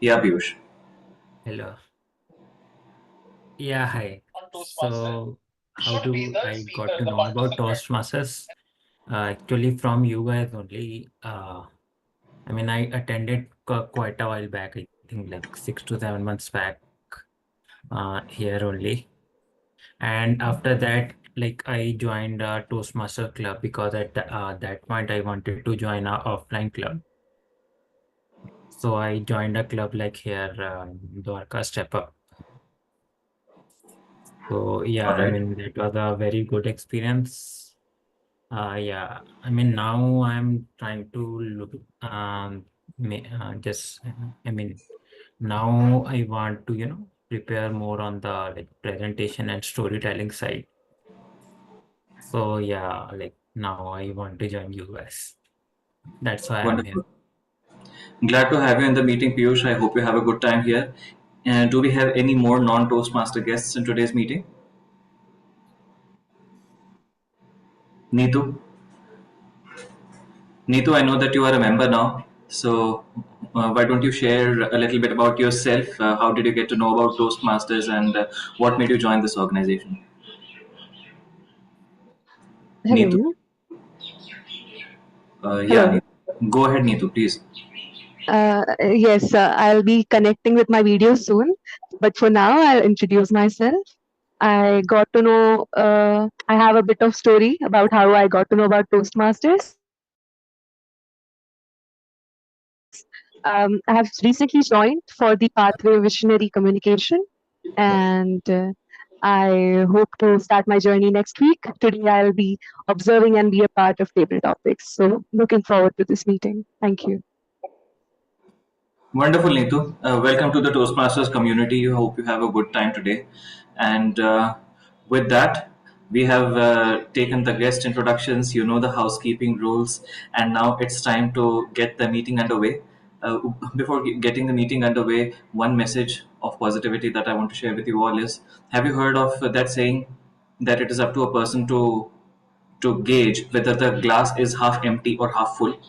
Yeah, Piyush. Hello. Yeah, hi. So, how do I got to know about Toastmasters? Actually, from you guys only. I mean, I attended quite a while back. I think like 6 to 7 months back. Here only, and after that, like I joined a Toastmaster club because at that point I wanted to join a offline club. So I joined a club like here, Dwarka Step Up. So yeah, All I right. mean that was a very good experience. Yeah, I mean now I'm trying to look just I mean now I want to prepare more on the like presentation and storytelling side. So yeah, like now I want to join you guys. That's why I'm here. Wonderful. Glad to have you in the meeting, Piyush. I hope you have a good time here. Do we have any more non-Toastmaster guests in today's meeting? Neetu? Neetu, I know that you are a member now. So why don't you share a little bit about yourself? How did you get to know about Toastmasters and what made you join this organization? Neetu? Hello. Yeah, Hello. Neetu. Go ahead, Neetu, please. Yes, I'll be connecting with my video soon, but for now, I'll introduce myself. I got to know, I have a bit of story about how I got to know about Toastmasters. I have recently joined for the Pathway Visionary Communication, and I hope to start my journey next week. Today, I'll be observing and be a part of table topics. So, looking forward to this meeting. Thank you. Wonderful, Neetu. Welcome to the Toastmasters community. I hope you have a good time today. And with that, we have taken the guest introductions, you know the housekeeping rules, and now it's time to get the meeting underway. Uh, Before getting the meeting underway, one message of positivity that I want to share with you all is: have you heard of that saying that it is up to a person to gauge whether the glass is half empty or half full?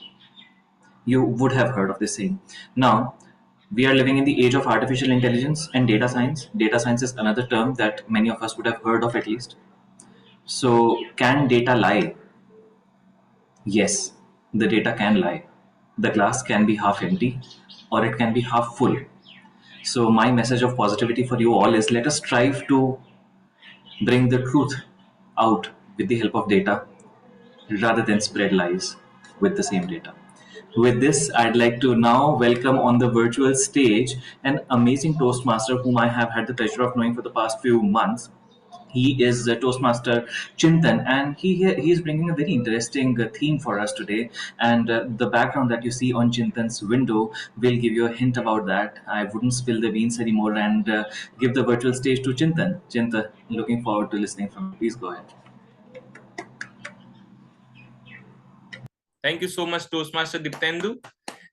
You would have heard of this saying. Now, we are living in the age of artificial intelligence and data science. Data science is another term that many of us would have heard of at least. So, can data lie? Yes, the data can lie. The glass can be half empty or it can be half full. So, my message of positivity for you all is let us strive to bring the truth out with the help of data rather than spread lies with the same data. With this, I'd like to now welcome on the virtual stage an amazing Toastmaster whom I have had the pleasure of knowing for the past few months. He is Toastmaster Chintan, and he is bringing a very interesting theme for us today. And the background that you see on Chintan's window will give you a hint about that. I wouldn't spill the beans anymore and give the virtual stage to Chintan. Chintan, looking forward to listening from you. Please go ahead. Thank you so much, Toastmaster Diptendu.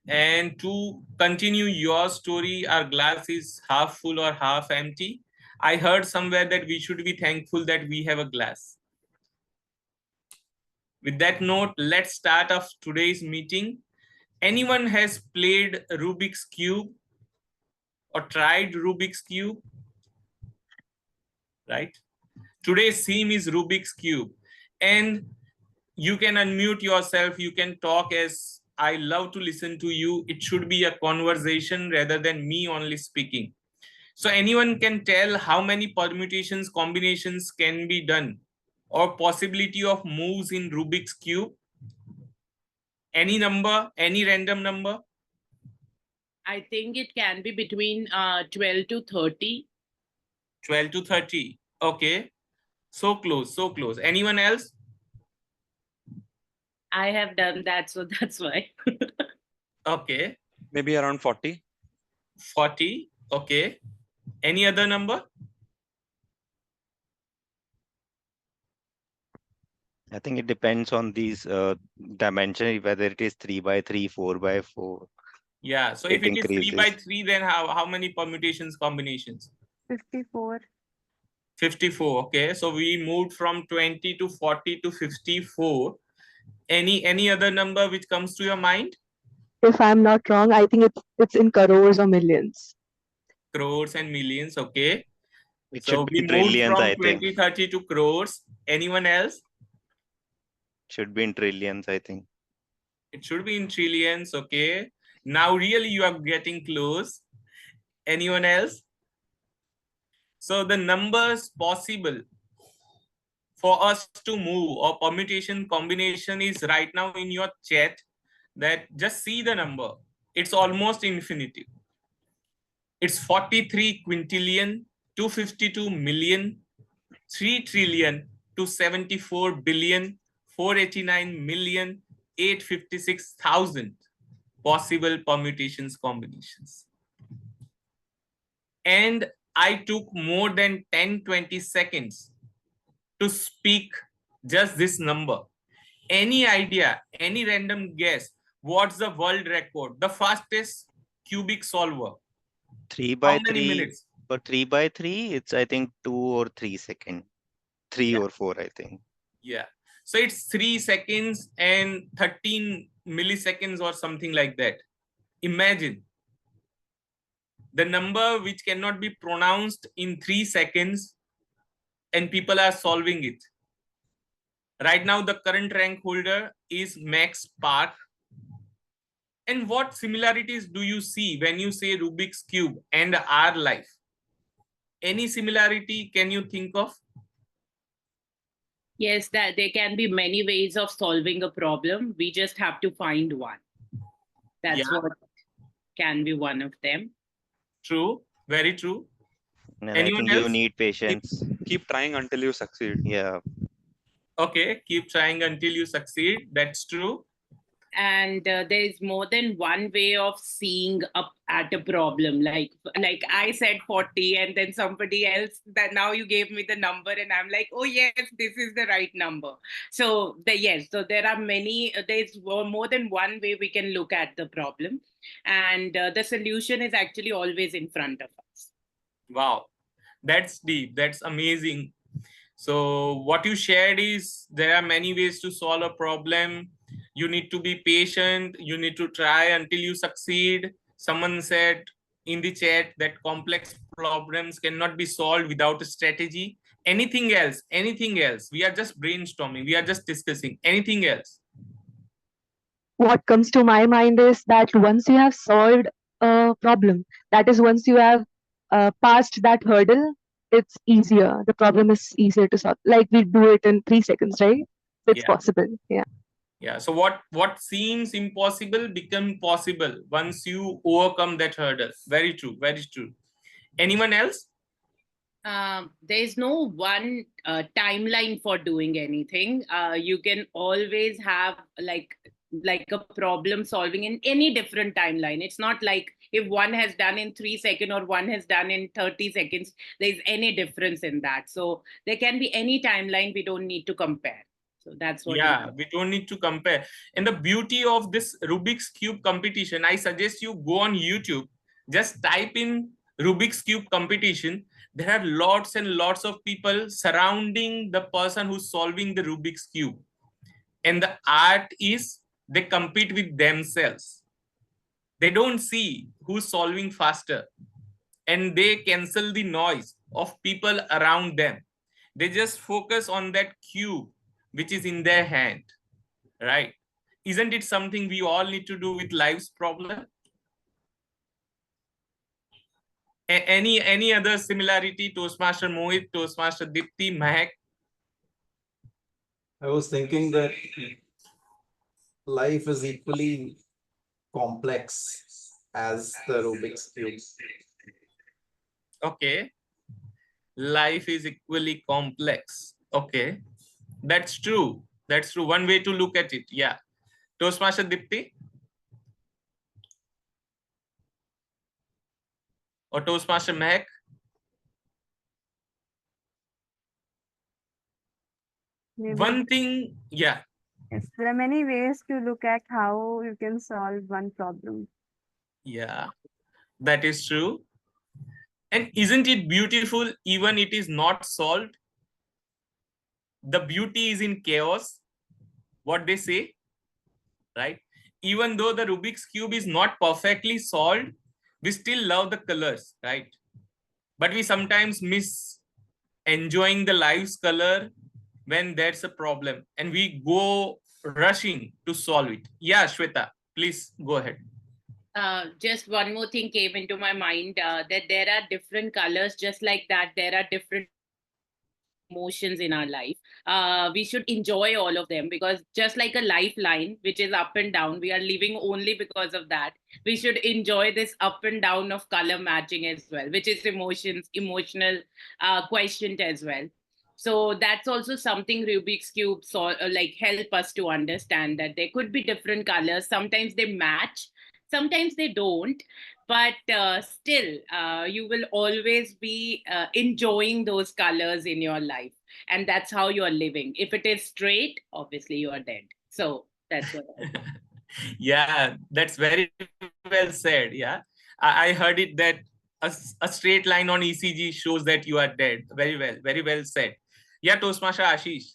And to continue your story, our glass is half full or half empty. I heard somewhere that we should be thankful that we have a glass. With that note, let's start off today's meeting. Anyone has played Rubik's Cube or tried Rubik's Cube? Right? Today's theme is Rubik's Cube. And you can unmute yourself. You can talk as I love to listen to you. It should be a conversation rather than me only speaking. So anyone can tell how many permutations, combinations can be done or possibility of moves in Rubik's Cube? Any number, any random number? I think it can be between 12 to 30. 12 to 30. Okay. So close, so close. Anyone else? I have done that, so that's why. Okay. Maybe around 40. 40. Okay. Any other number? I think it depends on these dimension, whether it is 3 by 3, 4 by 4. Yeah. So It if it is 3 by increases. 3, then how many permutations, combinations? 54. 54. Okay. So we moved from 20 to 40 to 54. Any other number which comes to your mind? If I'm not wrong, I think it's in crores or millions. Crores and millions. Okay. It So should be we in moved trillions, from I think. 2030 to crores. Anyone else? Should be in trillions, I think. It should be in trillions. Okay. Now really you are getting close. Anyone else? So the numbers possible for us to move or permutation combination is right now in your chat. That just see the number. It's almost infinity. It's 43 quintillion, 252 million, 3 trillion, 274 billion, 489 million, 856,000 possible permutations combinations. And I took more than 10-20 seconds to speak just this number. Any idea, any random guess, what's the world record? The fastest cubic solver. 3 How by many 3, minutes? for 3 by 3, it's I think 2 or 3 seconds. 3 Yeah. or 4, I think. Yeah. So it's 3 seconds and 13 milliseconds or something like that. Imagine the number which cannot be pronounced in 3 seconds and people are solving it. Right now, the current rank holder is Max Park. And what similarities do you see when you say Rubik's Cube and our life? Any similarity can you think of? Yes, that there can be many ways of solving a problem. We just have to find one. That's Yeah. what can be one of them. True, very true. And I Anyone think you else? need patience. Keep trying until you succeed. Yeah. Okay, keep trying until you succeed. That's true. And there is more than one way of seeing up at a problem. Like I said 40, and then somebody else that now you gave me the number, and I'm like, oh yes, this is the right number. So so there are many. There's more than one way we can look at the problem, and the solution is actually always in front of us. Wow, that's deep. That's amazing. So what you shared is there are many ways to solve a problem. You need to be patient. You need to try until you succeed. Someone said in the chat that complex problems cannot be solved without a strategy. Anything else? Anything else? We are just brainstorming. We are just discussing. Anything else? What comes to my mind is that once you have solved a problem, that is, once you have passed that hurdle, it's easier. The problem is easier to solve. Like we do it in 3 seconds, right? It's Yeah. possible. Yeah. Yeah. So what seems impossible become possible once you overcome that hurdle. Very true. Very true. Anyone else? There's no one timeline for doing anything. You can always have like a problem solving in any different timeline. It's not like if one has done in 3 seconds or one has done in 30 seconds, there's any difference in that. So there can be any timeline. We don't need to compare. So that's what. Yeah, we don't need to compare. And the beauty of this Rubik's Cube competition, I suggest you go on YouTube, just type in Rubik's Cube competition. There are lots and lots of people surrounding the person who's solving the Rubik's Cube. And the art is they compete with themselves. They don't see who's solving faster. And they cancel the noise of people around them. They just focus on that cube which is in their hand, right? Isn't it something we all need to do with life's problem? Any other similarity? Toastmaster Mohit, Toastmaster Dipti, Mahek? I was thinking that life is equally complex as the Rubik's Cube. Okay. Life is equally complex. Okay. That's true. That's true. One way to look at it. Yeah. Toastmaster Dipti? Or Toastmaster Mahek? One thing, yeah. Yes, there are many ways to look at how you can solve one problem. Yeah, that is true. And isn't it beautiful even it is not solved? The beauty is in chaos, what they say, right? even though the Rubik's Cube is not perfectly solved, we still love the colors, right? But we sometimes miss enjoying the life's color when there's a problem and we go rushing to solve it. Yeah, Shweta, please go ahead. Just one more thing came into my mind, that there are different colors, just like that there are different emotions in our life. We should enjoy all of them, because just like a lifeline which is up and down, we are living only because of that. We should enjoy this up and down of color matching as well, which is emotional quotient as well. So that's also something Rubik's cube like help us to understand, that there could be different colors. Sometimes they match, sometimes they don't, but still you will always be enjoying those colors in your life, and that's how you are living. If it is straight, obviously you are dead. So that's what I think. Yeah, that's very well said. Yeah, I heard it that a straight line on ECG shows that you are dead. Very well said. Yeah, Toastmaster Ashish.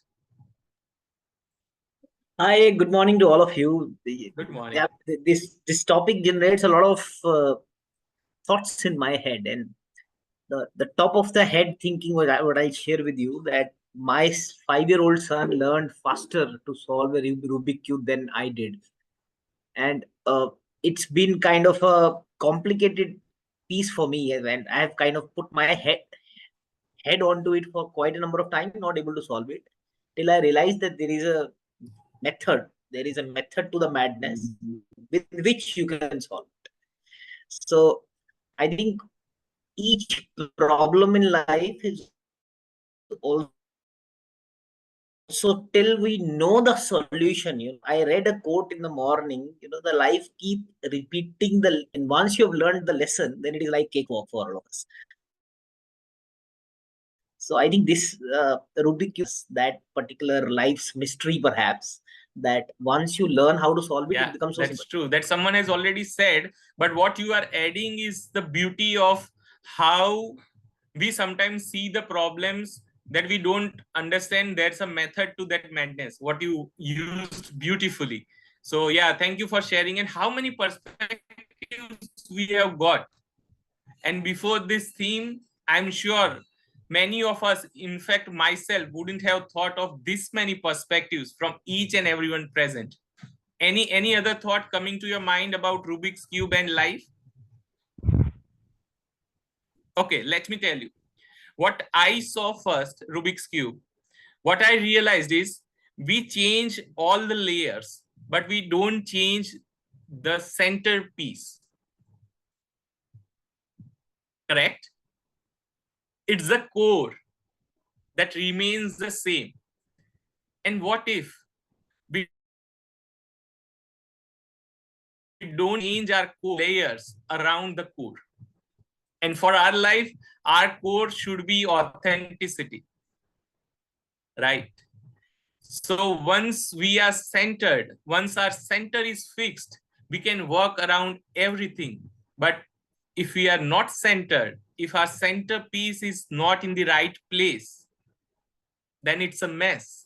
Hi, good morning to all of you. Good morning. Yeah, this topic generates a lot of thoughts in my head, and the top of the head thinking what I share with you, that my 5-year-old son learned faster to solve a Rubik cube than I did, and it's been kind of a complicated piece for me, and I have kind of put my head onto it for quite a number of time, not able to solve it, till I realized that there is a method to the madness with which you can solve it. So I think each problem in life is also till we know the solution. I read a quote in the morning, the life keep repeating and once you have learned the lesson, then it is like cakewalk for all of us. So I think this Rubik is that particular life's mystery, perhaps, that once you learn how to solve it, Yeah, it becomes so that's simple. true. That someone has already said, but what you are adding is the beauty of how we sometimes see the problems that we don't understand. There's a method to that madness, what you used beautifully. So yeah, thank you for sharing. And how many perspectives we have got. And before this theme, I'm sure many of us, in fact myself, wouldn't have thought of this many perspectives from each and everyone present. Any other thought coming to your mind about Rubik's cube and life? Okay, let me tell you what I saw first. Rubik's cube, what I realized is we change all the layers, but we don't change the centerpiece. Correct? It's the core that remains the same. And what if we don't change our core layers around the core? And for our life, our core should be authenticity, right? So once we are centered, once our center is fixed, we can work around everything. But if we are not centered, if our centerpiece is not in the right place, then it's a mess.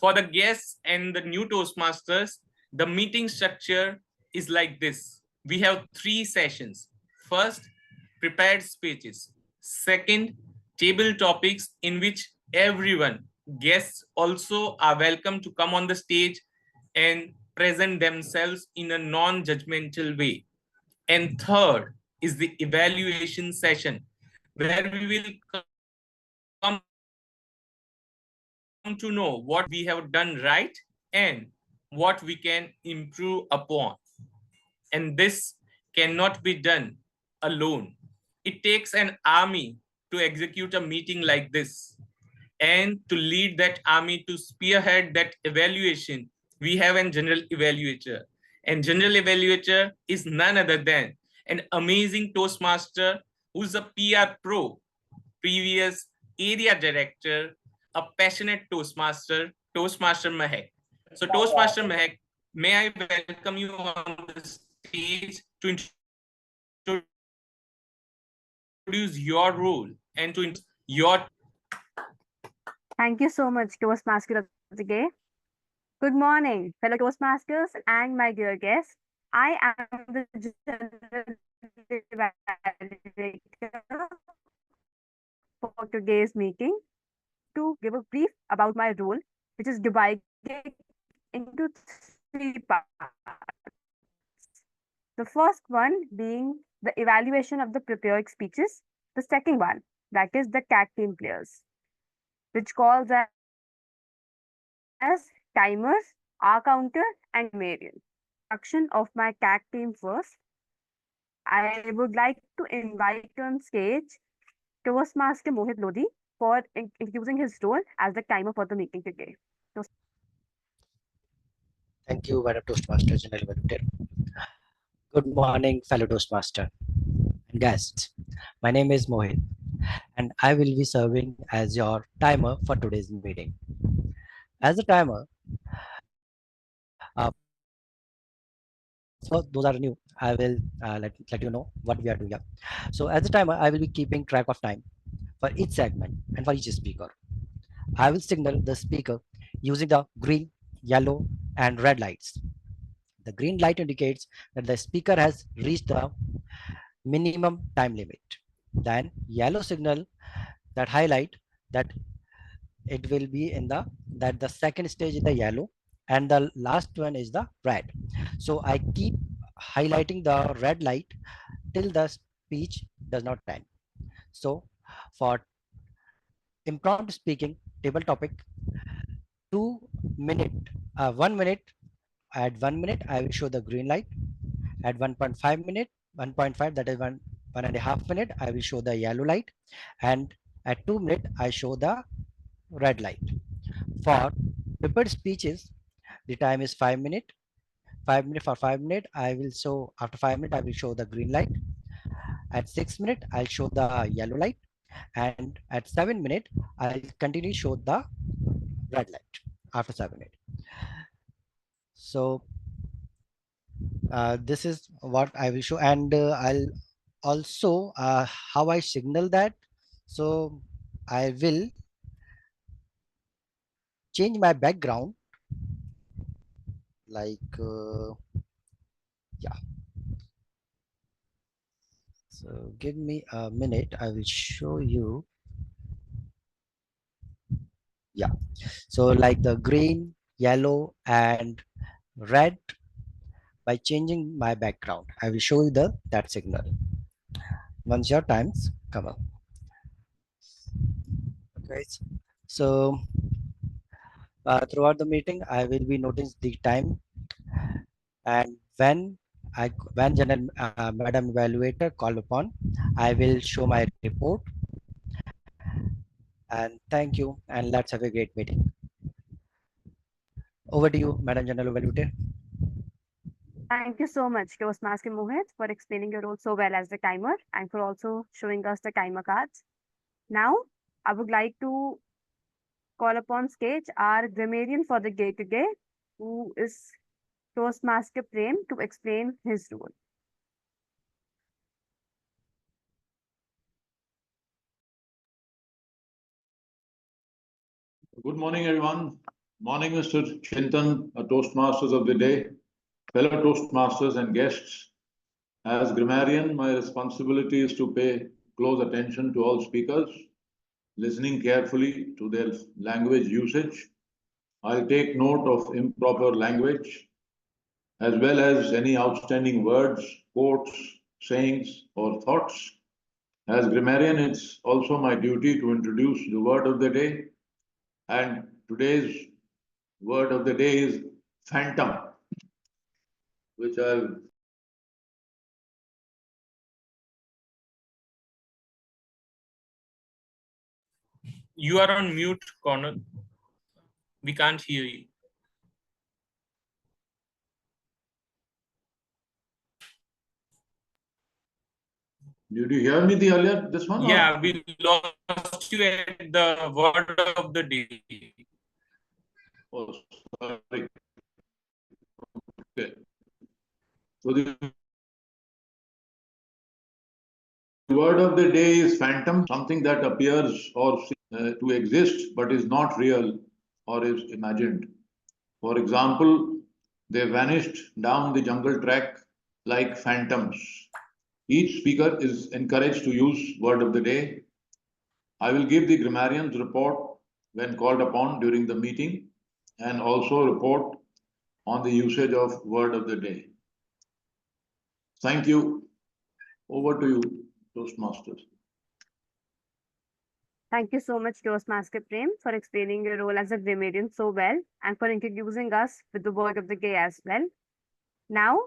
For the guests and the new Toastmasters, the meeting structure is like this. We have 3 sessions. First, prepared speeches. Second, table topics in which everyone, guests also are welcome to come on the stage and present themselves in a non-judgmental way. And third is the evaluation session, where we will come to know what we have done right and what we can improve upon. And this cannot be done alone. It takes an army to execute a meeting like this. And to lead that army, to spearhead that evaluation, we have a general evaluator. And general evaluator is none other than an amazing Toastmaster who's a PR pro, previous area director, a passionate Toastmaster, Toastmaster Mahek. So Toastmaster Mahek, may I welcome you on the stage to introduce your role and to introduce your... Thank you so much, Toastmaster of the Day. Good morning, fellow Toastmasters and my dear guests. I am the General Director for today's meeting to give a brief about my role, which is divided into three parts. The first one being the evaluation of the prepared speeches. The second one, that is the CAT team players, which calls as timers, R counter, and Marion. Introduction of my CAT team first. I would like to invite on stage Toastmaster Mohit Lodi for introducing his role as the timer for the meeting today. Thank you, Madam Toastmaster General Volunteer. Good morning, fellow Toastmaster and guests. My name is Mohit, and I will be serving as your timer for today's meeting. As a timer, for those are new, I will let you know what we are doing here. So, as a timer, I will be keeping track of time for each segment and for each speaker. I will signal the speaker using the green, yellow, and red lights. The green light indicates that the speaker has reached the minimum time limit. Then yellow signal that highlight that it will be in the second stage is the yellow and the last one is the red. So I keep highlighting the red light till the speech does not end. So for impromptu speaking table topic, 2 minute, 1 minute, at 1 minute I will show the green light. At 1.5 minute, 1.5, that is 1.5 minute, I will show the yellow light, and at 2 minute I show the red light. For prepared speeches, the time is 5 minutes. 5 minutes for 5 minutes, I will show after 5 minutes I will show the green light. At 6 minutes, I'll show the yellow light, and at 7 minutes, I'll continue show the red light after 7 minutes. So this is what I will show, and I'll also how I signal that. So I will change my background, like yeah. So give me a minute, I will show you. Yeah, so like the green, yellow, and red. By changing my background, I will show you that signal once your times come up. Okay, so throughout the meeting I will be noticing the time, and when general madam evaluator called upon, I will show my report. And thank you, and let's have a great meeting. Over to you, Madam General Evaluator. Thank you so much, Toastmaster Mohit, for explaining your role so well as the timer and for also showing us the timer cards. Now, I would like to call upon stage our grammarian for the day today, who is Toastmaster Prem, to explain his role. Good morning, everyone. Morning, Mr. Chintan, Toastmasters of the day, fellow Toastmasters and guests. As grammarian, my responsibility is to pay close attention to all speakers, listening carefully to their language usage. I'll take note of improper language, as well as any outstanding words, quotes, sayings, or thoughts. As grammarian, it's also my duty to introduce the word of the day, and today's word of the day is phantom, which I've You are on mute, Connor. We can't hear you. Did you hear me the earlier this one? Yeah, we lost you at the word of the day. Oh, sorry. Okay. So the word of the day is phantom, something that appears or to exist but is not real or is imagined. For example, they vanished down the jungle track like phantoms. Each speaker is encouraged to use word of the day. I will give the grammarian's report when called upon during the meeting and also report on the usage of word of the day. Thank you. Over to you, Toastmasters. Thank you so much, Toastmaster Prem, for explaining your role as a grammarian so well and for introducing us with the word of the day as well. Now,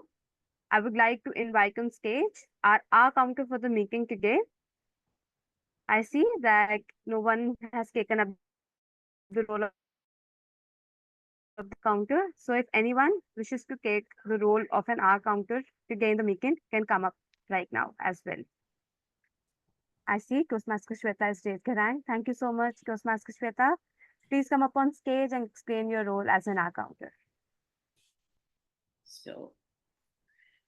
I would like to invite on stage our counter for the meeting today. I see that no one has taken up the role of the counter. So if anyone wishes to take the role of an R counter to gain the meeting, can come up right now as well. I see Toastmaster Shweta has raised her hand. Thank you so much, Toastmaster Shweta. Please come up on stage and explain your role as an R counter. So,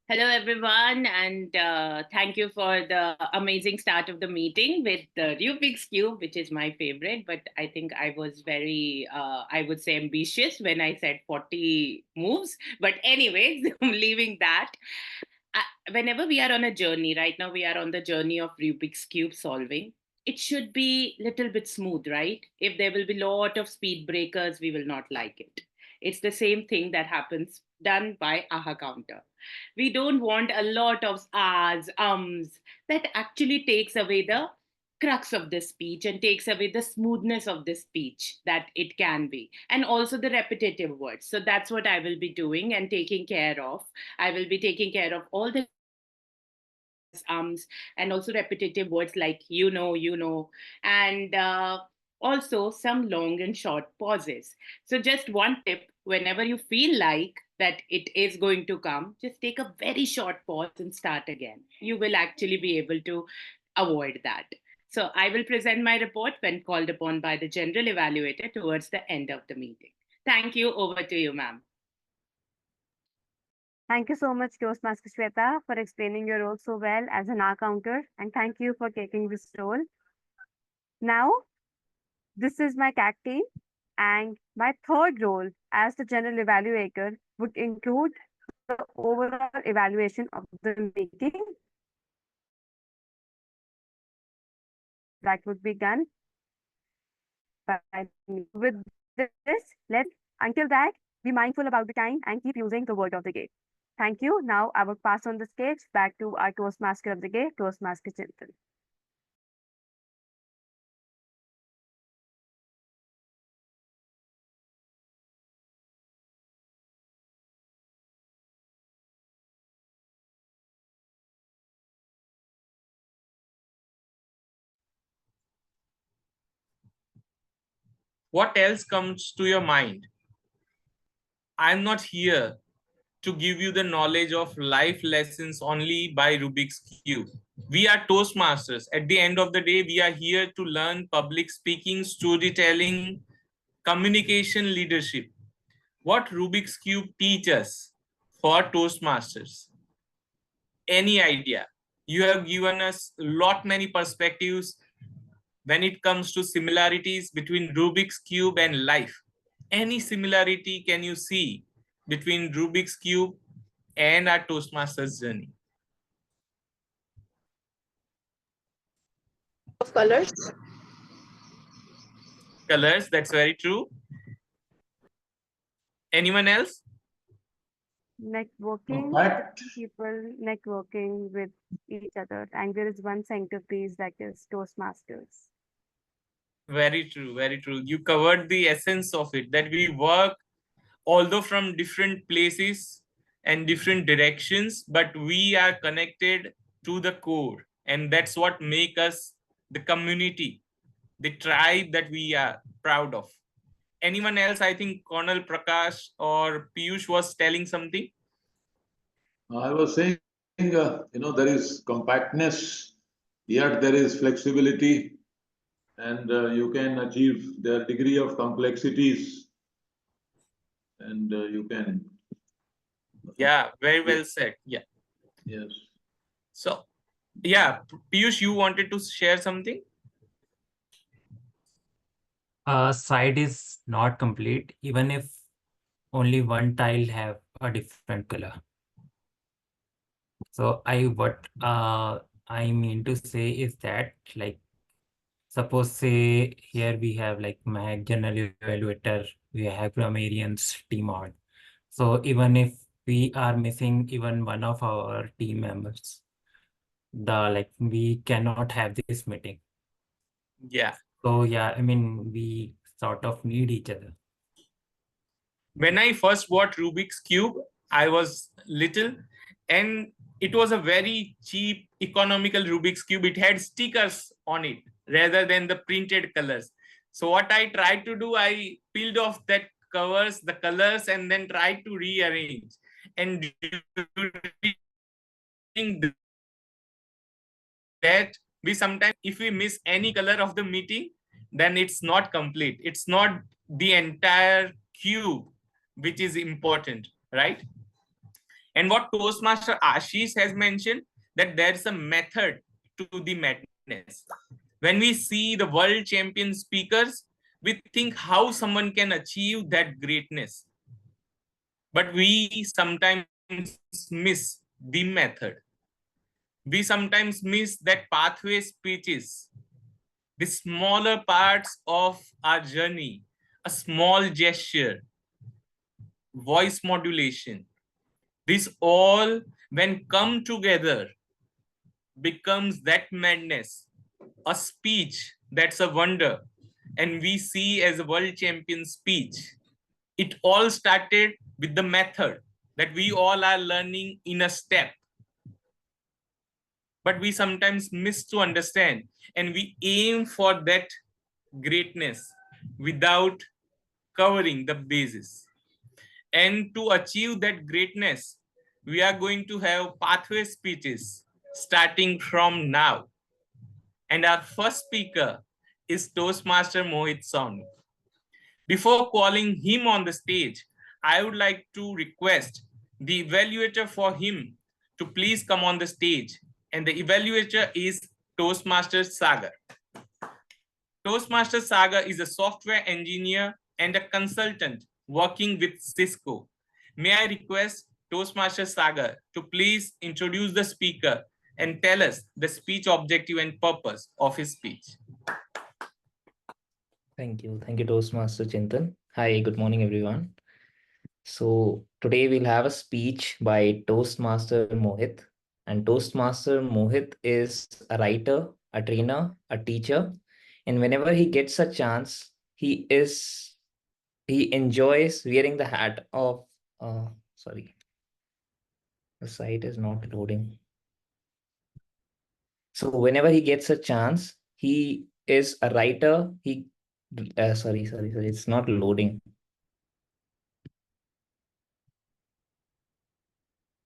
hello everyone, and thank you for the amazing start of the meeting with the Rubik's Cube, which is my favorite. But I think I was very, I would say, ambitious when I said 40 moves. But anyways, leaving that. Whenever we are on a journey, right now we are on the journey of Rubik's Cube solving. It should be a little bit smooth, right? If there will be a lot of speed breakers, we will not like it. It's the same thing that happens done by AHA counter. We don't want a lot of ahs, ums, that actually takes away the crux of the speech and takes away the smoothness of the speech that it can be, and also the repetitive words. So that's what I will be doing and taking care of. I will be taking care of all the and also repetitive words like and also some long and short pauses. So just one tip: whenever you feel like that it is going to come, just take a very short pause and start again. You will actually be able to avoid that. So I will present my report when called upon by the general evaluator towards the end of the meeting. Thank you. Over to you, ma'am. Thank you so much, Toastmaster Shweta, for explaining your role so well as an R counter, and thank you for taking this role. Now, this is my CAT team, and my third role as the general evaluator would include the overall evaluation of the meeting that would be done by me. With this, let's, until that, be mindful about the time and keep using the word of the day. Thank you. Now I will pass on the stage back to our Toastmaster of the day, Toastmaster Chintan. What else comes to your mind? I'm not here to give you the knowledge of life lessons only by Rubik's Cube. We are Toastmasters. At the end of the day, we are here to learn public speaking, storytelling, communication, leadership. What Rubik's Cube teaches for Toastmasters? Any idea? You have given us many perspectives when it comes to similarities between Rubik's Cube and life. Any similarity can you see between Rubik's Cube and our Toastmasters journey? Of colors. Colors, that's very true. Anyone else? Networking, people networking with each other, and there is one centerpiece that is Toastmasters. Very true, very true. You covered the essence of it, that we work although from different places and different directions, but we are connected to the core, and that's what make us the community, the tribe that we are proud of. Anyone else? I think Colonel Prakash or Piyush was telling something. I was saying, there is compactness, yet there is flexibility, and you can achieve the degree of complexities, and you can. Yeah, very well said. Yeah. Yes. So, yeah, Piyush, you wanted to share something? Side is not complete. Even if only one tile have a different color. So what I mean to say is that, like, suppose say here we have like Mag general evaluator, we have grammarians team on. So even if we are missing even one of our team members, we cannot have this meeting. Yeah. So yeah, I mean, we sort of need each other. When I first bought Rubik's Cube, I was little, and it was a very cheap, economical Rubik's Cube. It had stickers on it rather than the printed colors. So what I tried to do, I peeled off the colors, and then tried to rearrange. And during that, we sometimes, if we miss any color of the meeting, then it's not complete. It's not the entire cube which is important, right? And what Toastmaster Ashish has mentioned, that there's a method to the madness. When we see the world champion speakers, we think how someone can achieve that greatness. But we sometimes miss the method. We sometimes miss that pathway speeches, the smaller parts of our journey, a small gesture, voice modulation. This all, when come together, becomes that madness, a speech that's a wonder, and we see as a world champion speech. It all started with the method that we all are learning in a step. But we sometimes miss to understand, and we aim for that greatness without covering the basis. And to achieve that greatness, we are going to have pathway speeches starting from now. And our first speaker is Toastmaster Mohit Sonu. Before calling him on the stage, I would like to request the evaluator for him to please come on the stage. And the evaluator is Toastmaster Sagar. Toastmaster Sagar is a software engineer and a consultant working with Cisco. May I request Toastmaster Sagar to please introduce the speaker and tell us the speech objective and purpose of his speech. Thank you, Toastmaster Chintan. Hi, good morning, everyone. So today we'll have a speech by Toastmaster Mohit. And Toastmaster Mohit is a writer, a trainer, a teacher. And whenever he gets a chance, he enjoys wearing the hat of, sorry, the site is not loading. So whenever he gets a chance, he is a writer. Sorry, it's not loading.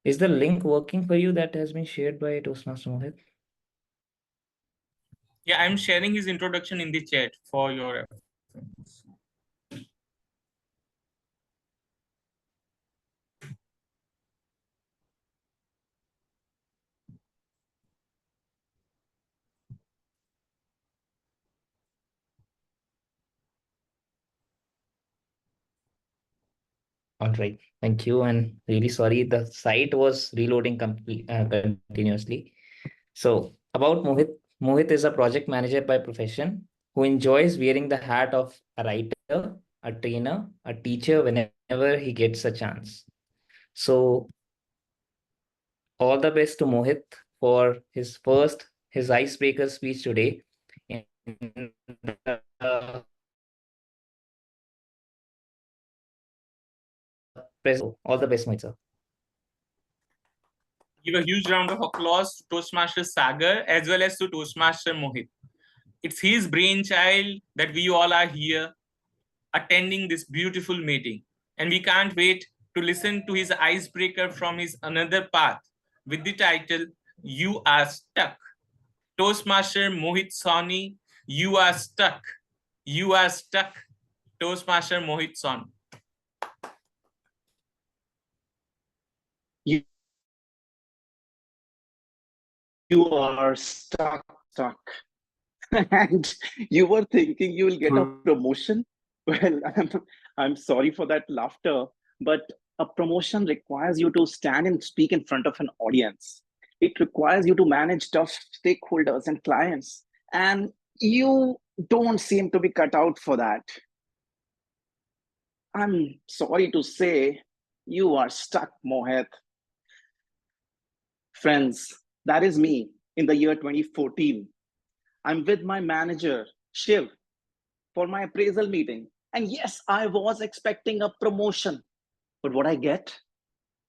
Is the link working for you that has been shared by Toastmaster Mohit? Yeah, I'm sharing his introduction in the chat for your reference. All right, thank you. And really sorry, the site was reloading continuously. So about Mohit, Mohit is a project manager by profession who enjoys wearing the hat of a writer, a trainer, a teacher whenever he gets a chance. So all the best to Mohit for his icebreaker speech today. In the all the best, Mohit sir. Give a huge round of applause to Toastmaster Sagar as well as to Toastmaster Mohit. It's his brainchild that we all are here attending this beautiful meeting. And we can't wait to listen to his icebreaker from his another path with the title, You Are Stuck. Toastmaster Mohit Soni, you are stuck. You are stuck. Toastmaster Mohit Soni. You are stuck. And you were thinking you will get a promotion. Well, I'm sorry for that laughter, But a promotion requires you to stand and speak in front of an audience. It requires you to manage tough stakeholders and clients. And you don't seem to be cut out for that. I'm sorry to say, you are stuck, Mohit. Friends, that is me in the year 2014. I'm with my manager, Shiv, for my appraisal meeting. And yes, I was expecting a promotion, but what I get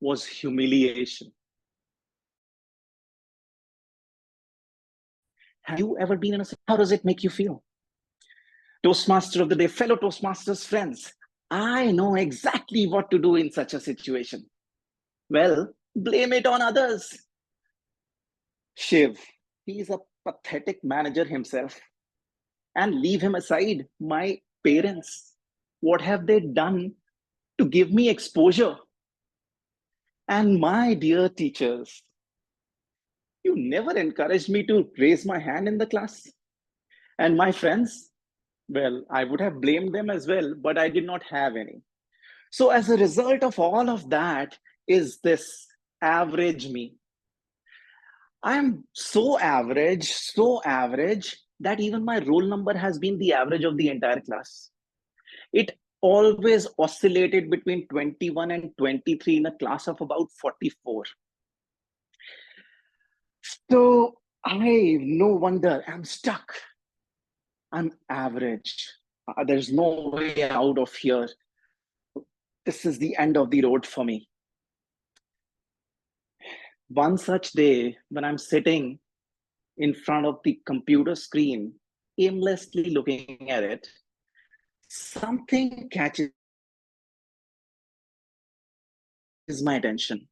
was humiliation. Have you ever been in a situation? How does it make you feel? Toastmaster of the day, fellow Toastmasters friends, I know exactly what to do in such a situation. Well, blame it on others. Shiv, he's a pathetic manager himself. And leave him aside, my parents. What have they done to give me exposure? And my dear teachers, you never encouraged me to raise my hand in the class. And my friends, well, I would have blamed them as well, but I did not have any. So as a result of all of that is this average me. I am so average that even my roll number has been the average of the entire class. It always oscillated between 21 and 23 in a class of about 44. So no wonder I'm stuck. I'm average. There's no way out of here. This is the end of the road for me. One such day when I'm sitting in front of the computer screen, aimlessly looking at it, something catches my attention.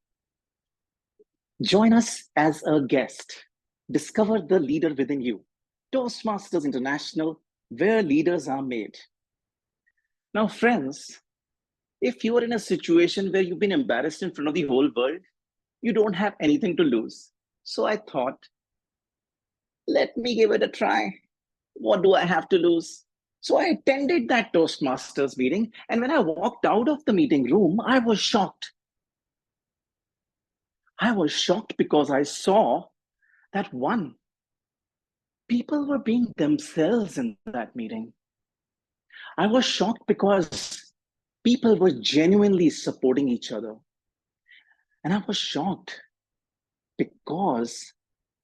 Join us as a guest. Discover the leader within you. Toastmasters International, where leaders are made. Now, friends, if you are in a situation where you've been embarrassed in front of the whole world, you don't have anything to lose. So I thought, let me give it a try. What do I have to lose? So I attended that Toastmasters meeting, and when I walked out of the meeting room, I was shocked. I was shocked because I saw that people were being themselves in that meeting. I was shocked because people were genuinely supporting each other. And I was shocked because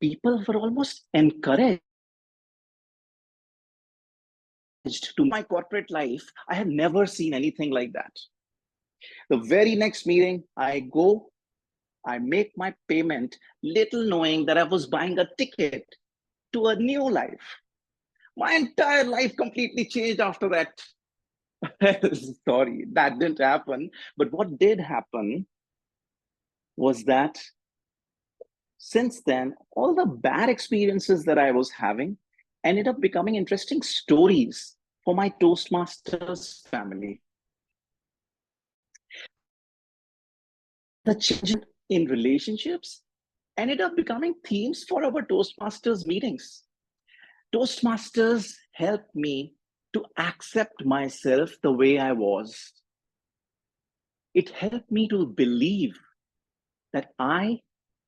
people were almost encouraged to my corporate life. I had never seen anything like that. The very next meeting, I go, I make my payment, little knowing that I was buying a ticket to a new life. My entire life completely changed after that. Sorry, that didn't happen. But what did happen was that since then, all the bad experiences that I was having ended up becoming interesting stories for my Toastmasters family. The change in relationships ended up becoming themes for our Toastmasters meetings. Toastmasters helped me to accept myself the way I was. It helped me to believe that I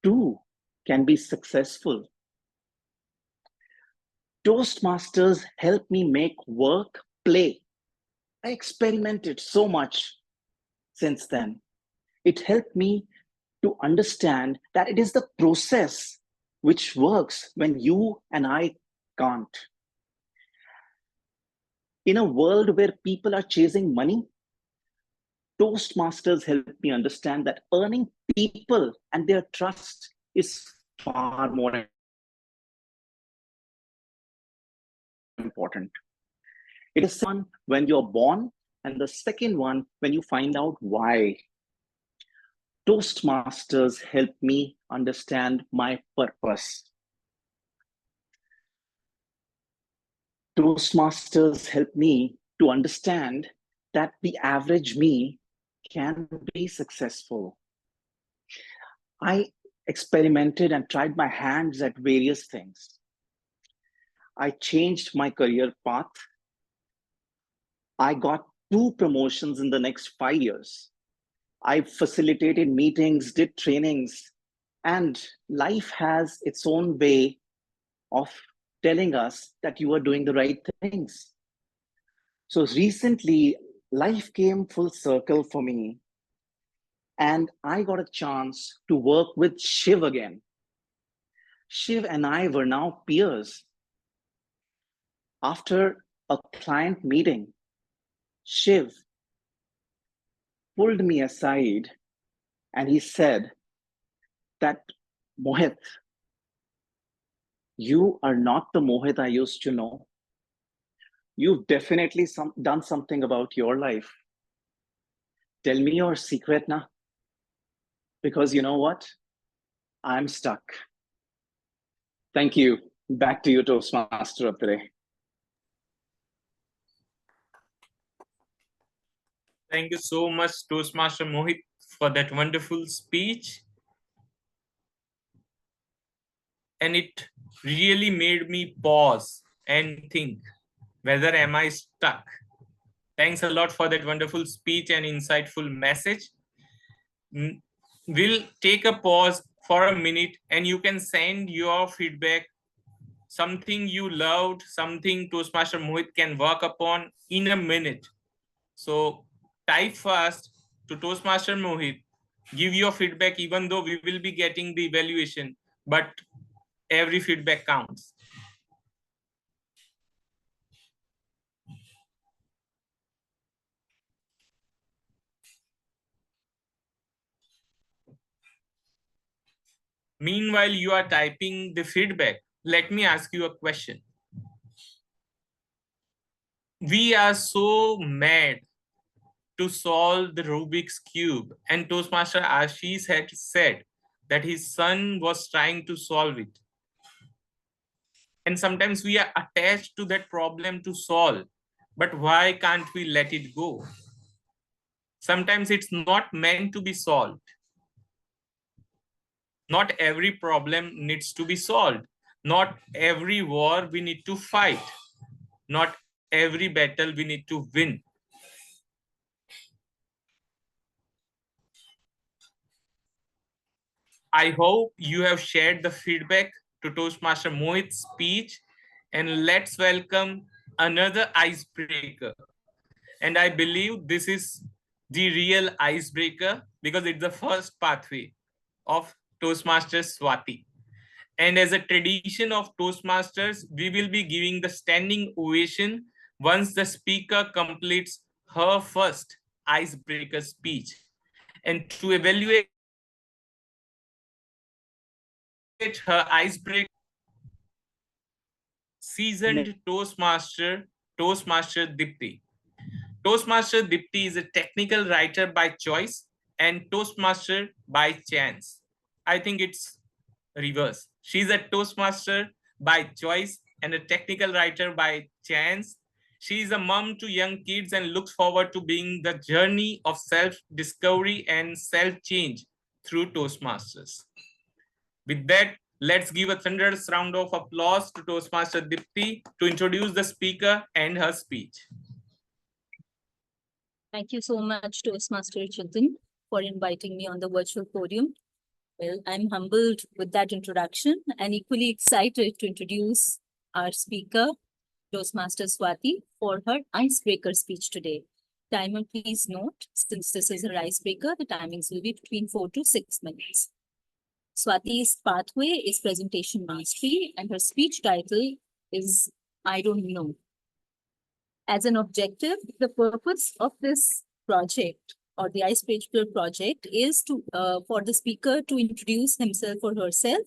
too can be successful. Toastmasters helped me make work play. I experimented so much since then. It helped me to understand that it is the process which works when you and I can't. In a world where people are chasing money, Toastmasters help me understand that earning people and their trust is far more important. It is one when you're born, and the second one when you find out why. Toastmasters help me understand my purpose. Toastmasters help me to understand that the average me can be successful. I experimented and tried my hands at various things. I changed my career path. I got 2 promotions in the next 5 years. I facilitated meetings, did trainings, and life has its own way of telling us that you are doing the right things. So recently, life came full circle for me, and I got a chance to work with Shiv again. Shiv and I were now peers. After a client meeting, Shiv pulled me aside and he said that, Mohit, you are not the Mohit I used to know. You've definitely done something about your life. Tell me your secret now. Because you know what? I'm stuck. Thank you. Back to you, Toastmaster of the day. Thank you so much, Toastmaster Mohit, for that wonderful speech. And it really made me pause and think, whether am I stuck? Thanks a lot for that wonderful speech and insightful message. We'll take a pause for a minute and you can send your feedback, something you loved, something Toastmaster Mohit can work upon in a minute. So type fast to Toastmaster Mohit, give your feedback, even though we will be getting the evaluation, but every feedback counts. Meanwhile, you are typing the feedback. Let me ask you a question. We are so mad to solve the Rubik's Cube, and Toastmaster Ashish had said that his son was trying to solve it. And sometimes we are attached to that problem to solve, but why can't we let it go? Sometimes it's not meant to be solved. Not every problem needs to be solved. Not every war we need to fight. Not every battle we need to win. I hope you have shared the feedback to Toastmaster Mohit's speech, and let's welcome another icebreaker. And I believe this is the real icebreaker because it's the first pathway of Toastmasters Swati. And as a tradition of Toastmasters, we will be giving the standing ovation once the speaker completes her first icebreaker speech. And to evaluate her icebreaker, seasoned Toastmaster Dipti. Toastmaster Dipti is a technical writer by choice and Toastmaster by chance. I think it's reverse. She's a Toastmaster by choice and a technical writer by chance. She is a mom to young kids and looks forward to being the journey of self-discovery and self-change through Toastmasters. With that, let's give a thunderous round of applause to Toastmaster Dipti to introduce the speaker and her speech. Thank you so much, Toastmaster Chintan, for inviting me on the virtual podium. Well, I'm humbled with that introduction and equally excited to introduce our speaker, Toastmaster Swati, for her icebreaker speech today. Timer, please note, since this is an icebreaker, the timings will be between 4 to 6 minutes. Swati's pathway is presentation mastery, and her speech title is I Don't Know. As an objective, the purpose of this project or the icebreaker project is to for the speaker to introduce himself or herself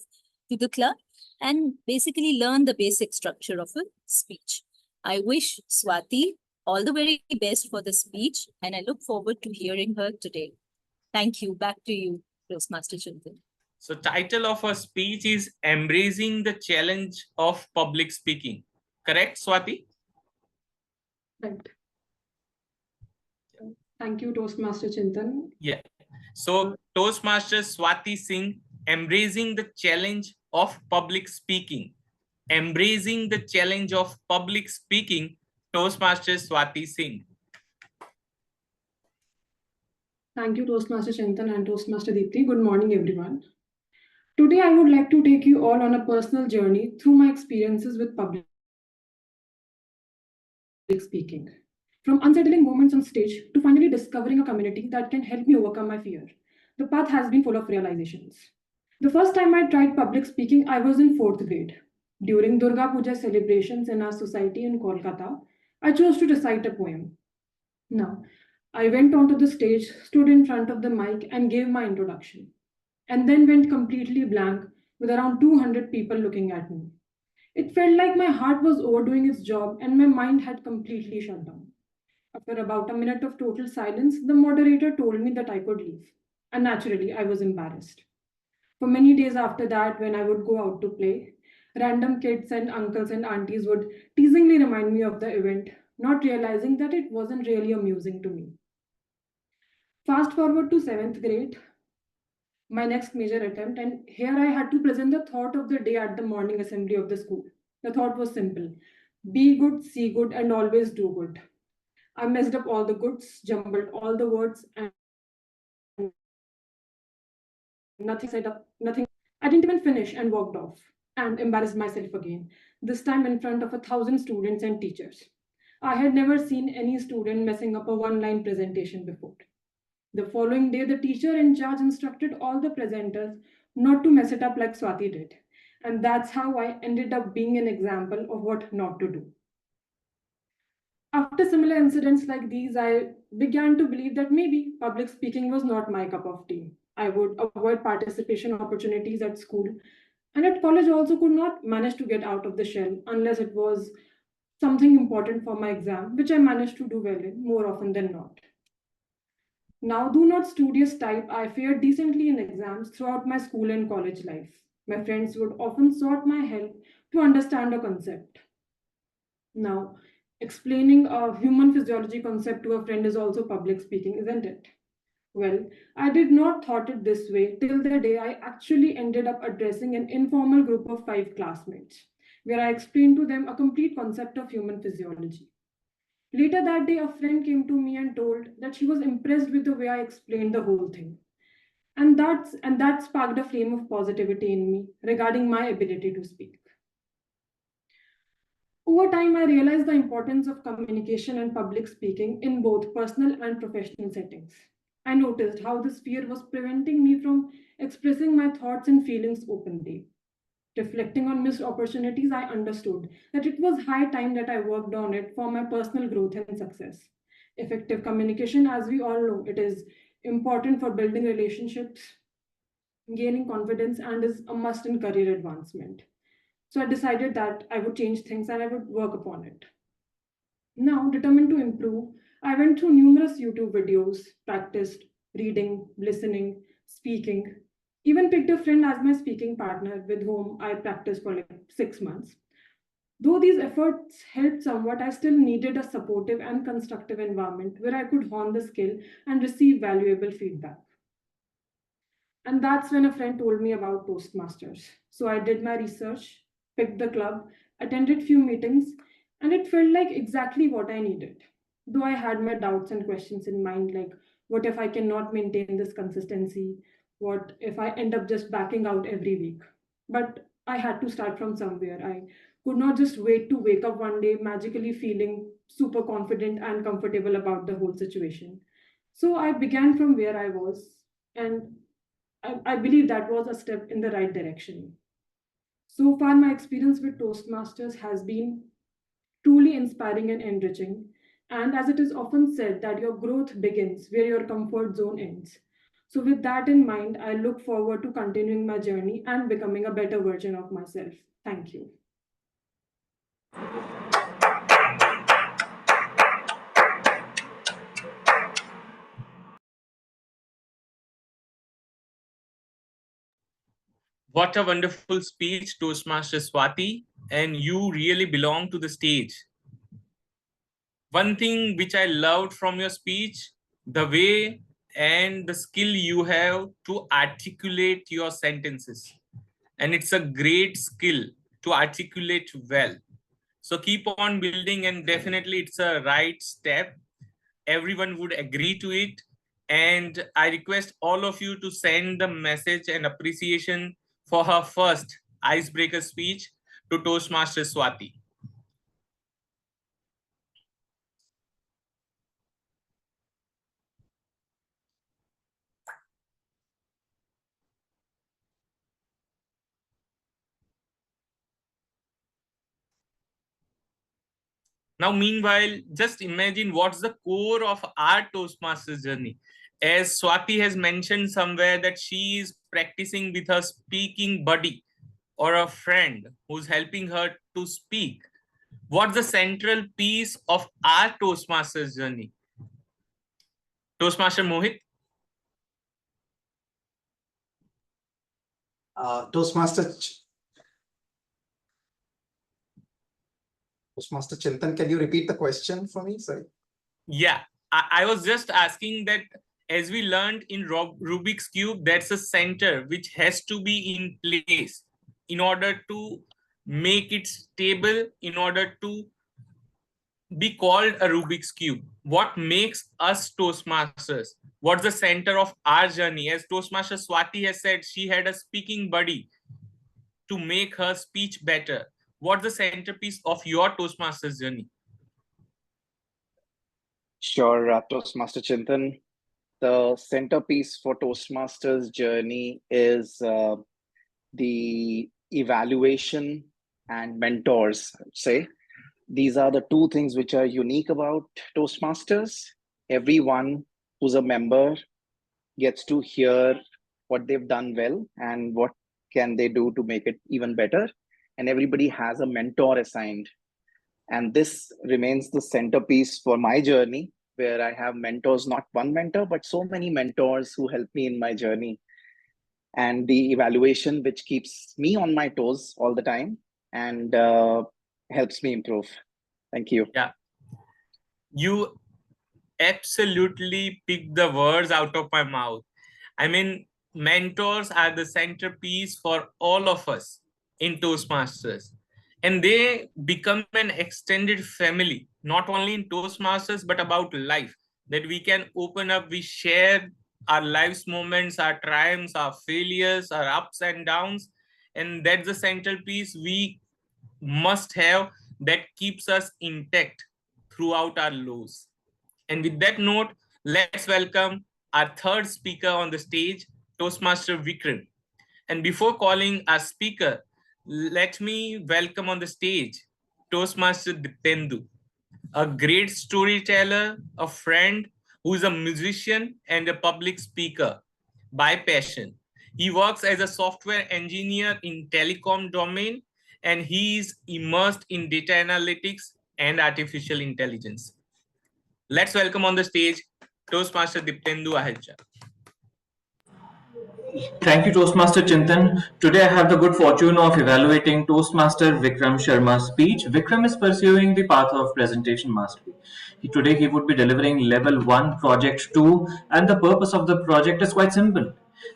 to the club and basically learn the basic structure of a speech. I wish Swati all the very best for the speech, and I look forward to hearing her today. Thank you. Back to you, Toastmaster Chintan. So title of her speech is Embracing the Challenge of Public Speaking. Correct, Swati? Right. Thank you, Toastmaster Chintan. Yeah. So Toastmaster Swati Singh, Embracing the Challenge of Public Speaking. Embracing the Challenge of Public Speaking, Toastmaster Swati Singh. Thank you, Toastmaster Chintan and Toastmaster Deepthi. Good morning, everyone. Today, I would like to take you all on a personal journey through my experiences with public speaking. From unsettling moments on stage to finally discovering a community that can help me overcome my fear, the path has been full of realizations. The first time I tried public speaking, I was in fourth grade. During Durga Puja celebrations in our society in Kolkata, I chose to recite a poem. Now, I went onto the stage, stood in front of the mic, and gave my introduction, and then went completely blank with around 200 people looking at me. It felt like my heart was overdoing its job and my mind had completely shut down. After about a minute of total silence, the moderator told me that I could leave. And naturally, I was embarrassed. For many days after that, when I would go out to play, random kids and uncles and aunties would teasingly remind me of the event, not realizing that it wasn't really amusing to me. Fast forward to seventh grade, my next major attempt, and here I had to present the thought of the day at the morning assembly of the school. The thought was simple: be good, see good, and always do good. I messed up all the goods, jumbled all the words, and nothing set up, nothing. I didn't even finish and walked off and embarrassed myself again, this time in front of 1,000 students and teachers. I had never seen any student messing up a one-line presentation before. The following day, the teacher in charge instructed all the presenters not to mess it up like Swati did. And that's how I ended up being an example of what not to do. After similar incidents like these, I began to believe that maybe public speaking was not my cup of tea. I would avoid participation opportunities at school, and at college also could not manage to get out of the shell unless it was something important for my exam, which I managed to do well in more often than not. Now, though not studious type, I fared decently in exams throughout my school and college life. My friends would often sought my help to understand a concept. Now, explaining a human physiology concept to a friend is also public speaking, isn't it? Well, I did not thought it this way till the day I actually ended up addressing an informal group of 5 classmates, where I explained to them a complete concept of human physiology. Later that day, a friend came to me and told that she was impressed with the way I explained the whole thing. And that sparked a flame of positivity in me regarding my ability to speak. Over time, I realized the importance of communication and public speaking in both personal and professional settings. I noticed how this fear was preventing me from expressing my thoughts and feelings openly. Reflecting on missed opportunities, I understood that it was high time that I worked on it for my personal growth and success. Effective communication, as we all know, it is important for building relationships, gaining confidence, and is a must in career advancement. So I decided that I would change things and I would work upon it. Now, determined to improve, I went through numerous YouTube videos, practiced reading, listening, speaking, even picked a friend as my speaking partner with whom I practiced for like 6 months. Though these efforts helped somewhat, I still needed a supportive and constructive environment where I could hone the skill and receive valuable feedback. And that's when a friend told me about Toastmasters. So I did my research, picked the club, attended few meetings, and it felt like exactly what I needed. Though I had my doubts and questions in mind, like what if I cannot maintain this consistency? What if I end up just backing out every week? But I had to start from somewhere. I could not just wait to wake up one day magically feeling super confident and comfortable about the whole situation. So I began from where I was, and I believe that was a step in the right direction. So far, my experience with Toastmasters has been truly inspiring and enriching. And as it is often said, that your growth begins where your comfort zone ends. So, with that in mind, I look forward to continuing my journey and becoming a better version of myself. Thank you. What a wonderful speech, Toastmaster Swati, and you really belong to the stage. One thing which I loved from your speech, the way and the skill you have to articulate your sentences. And it's a great skill to articulate well. So keep on building, and definitely it's a right step. Everyone would agree to it. And I request all of you to send the message and appreciation for her first icebreaker speech to Toastmaster Swati. Now, meanwhile, just imagine what's the core of our Toastmasters journey. As Swati has mentioned somewhere that she is practicing with her speaking buddy or a friend who's helping her to speak. What's the central piece of our Toastmasters journey? Toastmaster Mohit? Toastmaster Chintan, can you repeat the question for me? Sorry. Yeah, I was just asking that as we learned in Rubik's Cube, that's a center which has to be in place in order to make it stable, in order to be called a Rubik's Cube. What makes us Toastmasters? What's the center of our journey? As Toastmaster Swati has said, she had a speaking buddy to make her speech better. What's the centerpiece of your Toastmasters journey? Sure, Toastmaster Chintan. The centerpiece for Toastmasters journey is the evaluation and mentors, I would say. These are the two things which are unique about Toastmasters. Everyone who's a member gets to hear what they've done well and what can they do to make it even better. And everybody has a mentor assigned. And this remains the centerpiece for my journey, where I have mentors, not one mentor, but so many mentors who help me in my journey. And the evaluation, which keeps me on my toes all the time and helps me improve. Thank you. Yeah. You absolutely picked the words out of my mouth. I mean, mentors are the centerpiece for all of us in Toastmasters. And they become an extended family, not only in Toastmasters, but about life. That we can open up, we share our life's moments, our triumphs, our failures, our ups and downs. And that's the centerpiece we must have that keeps us intact throughout our lows. And with that note, let's welcome our third speaker on the stage, Toastmaster Vikram. And before calling our speaker, let me welcome on the stage Toastmaster Diptendu, a great storyteller, a friend who is a musician and a public speaker by passion. He works as a software engineer in telecom domain, and he is immersed in data analytics and artificial intelligence. Let's welcome on the stage Toastmaster Diptendu Ahilja. Thank you, Toastmaster Chintan. Today I have the good fortune of evaluating Toastmaster Vikram Sharma's speech. Vikram is pursuing the path of presentation mastery. Today he would be delivering level 1, project 2, and the purpose of the project is quite simple.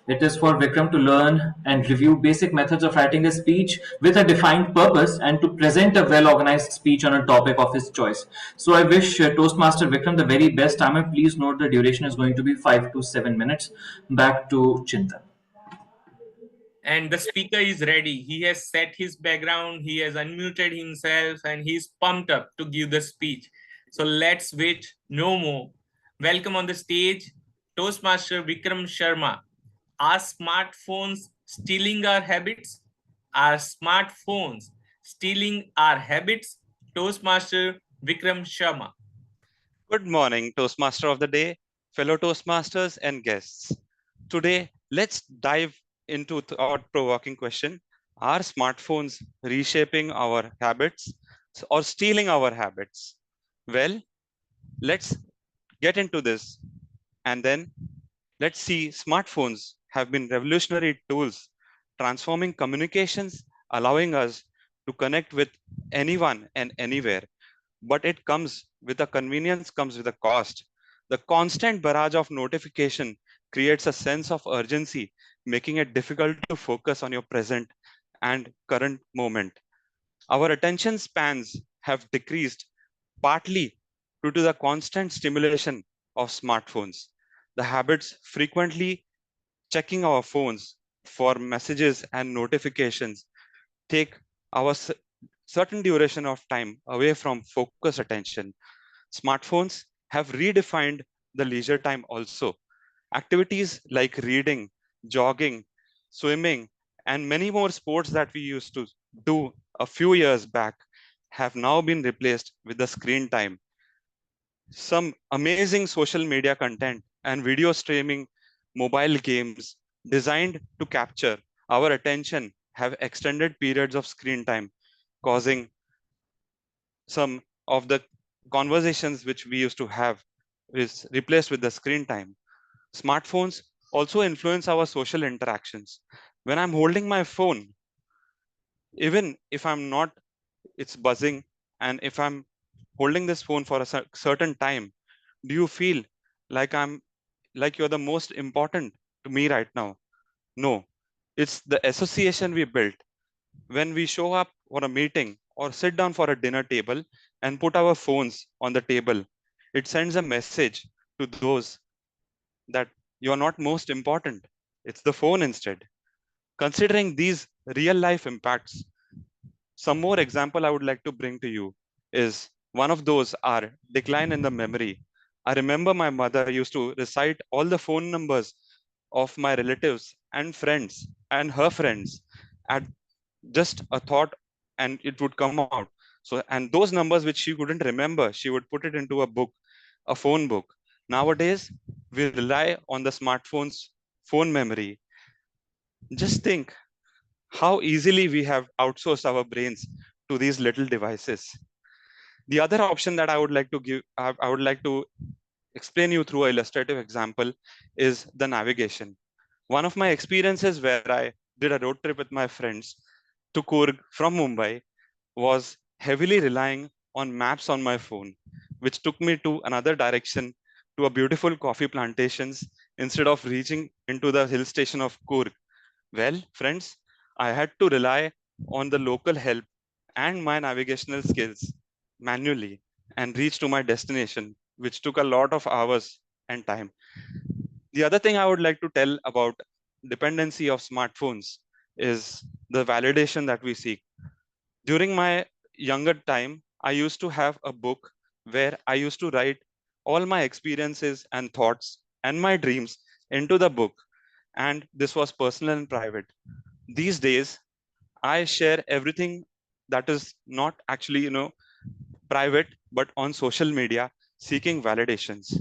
It is for Vikram to learn and review basic methods of writing a speech with a defined purpose and to present a well-organized speech on a topic of his choice. So I wish Toastmaster Vikram the very best. Timer, please note the duration is going to be 5 to 7 minutes. Back to Chintan. And the speaker is ready. He has set his background, he has unmuted himself, and he's pumped up to give the speech. So let's wait no more. Welcome on the stage, Toastmaster Vikram Sharma. Are smartphones stealing our habits? Are smartphones stealing our habits? Toastmaster Vikram Sharma. Good morning, Toastmaster of the day, fellow Toastmasters and guests. Today, let's dive into thought-provoking question. Are smartphones reshaping our habits or stealing our habits? Well, let's get into this. And then let's see, smartphones have been revolutionary tools, transforming communications, allowing us to connect with anyone and anywhere. But it comes with a convenience, comes with a cost. The constant barrage of notification creates a sense of urgency, making it difficult to focus on your present and current moment. Our attention spans have decreased partly due to the constant stimulation of smartphones. the habits frequently checking our phones for messages and notifications take our certain duration of time away from focus attention. Smartphones have redefined the leisure time also. Activities like reading, jogging, swimming, and many more sports that we used to do a few years back have now been replaced with the screen time. Some amazing social media content and video streaming mobile games designed to capture our attention have extended periods of screen time, causing some of the conversations which we used to have is replaced with the screen time. Smartphones also influence our social interactions. When I'm holding my phone, even if I'm not, it's buzzing. And if I'm holding this phone for a certain time, do you feel like you're the most important to me right now? No, it's the association we built when we show up for a meeting or sit down for a dinner table and put our phones on the table. It sends a message to those that you're not most important. It's the phone instead. Considering these real life impacts, some more example I would like to bring to you is one of those are decline in the memory. I remember my mother used to recite all the phone numbers of my relatives and friends and her friends at just a thought, and it would come out. So, and those numbers which she couldn't remember, she would put it into a book, a phone book. Nowadays, we rely on the smartphone's phone memory. Just think how easily we have outsourced our brains to these little devices. The other option that I would like to give, I would like to explain you through an illustrative example is the navigation. One of my experiences where I did a road trip with my friends to Coorg from Mumbai was heavily relying on maps on my phone, which took me to another direction to a beautiful coffee plantations instead of reaching into the hill station of Coorg. Well, friends, I had to rely on the local help and my navigational skills manually and reach to my destination, which took a lot of hours and time. The other thing I would like to tell about dependency of smartphones is the validation that we seek. During my younger time, I used to have a book where I used to write all my experiences and thoughts and my dreams into the book. And this was personal and private. These days, I share everything that is not actually, private, but on social media, seeking validations.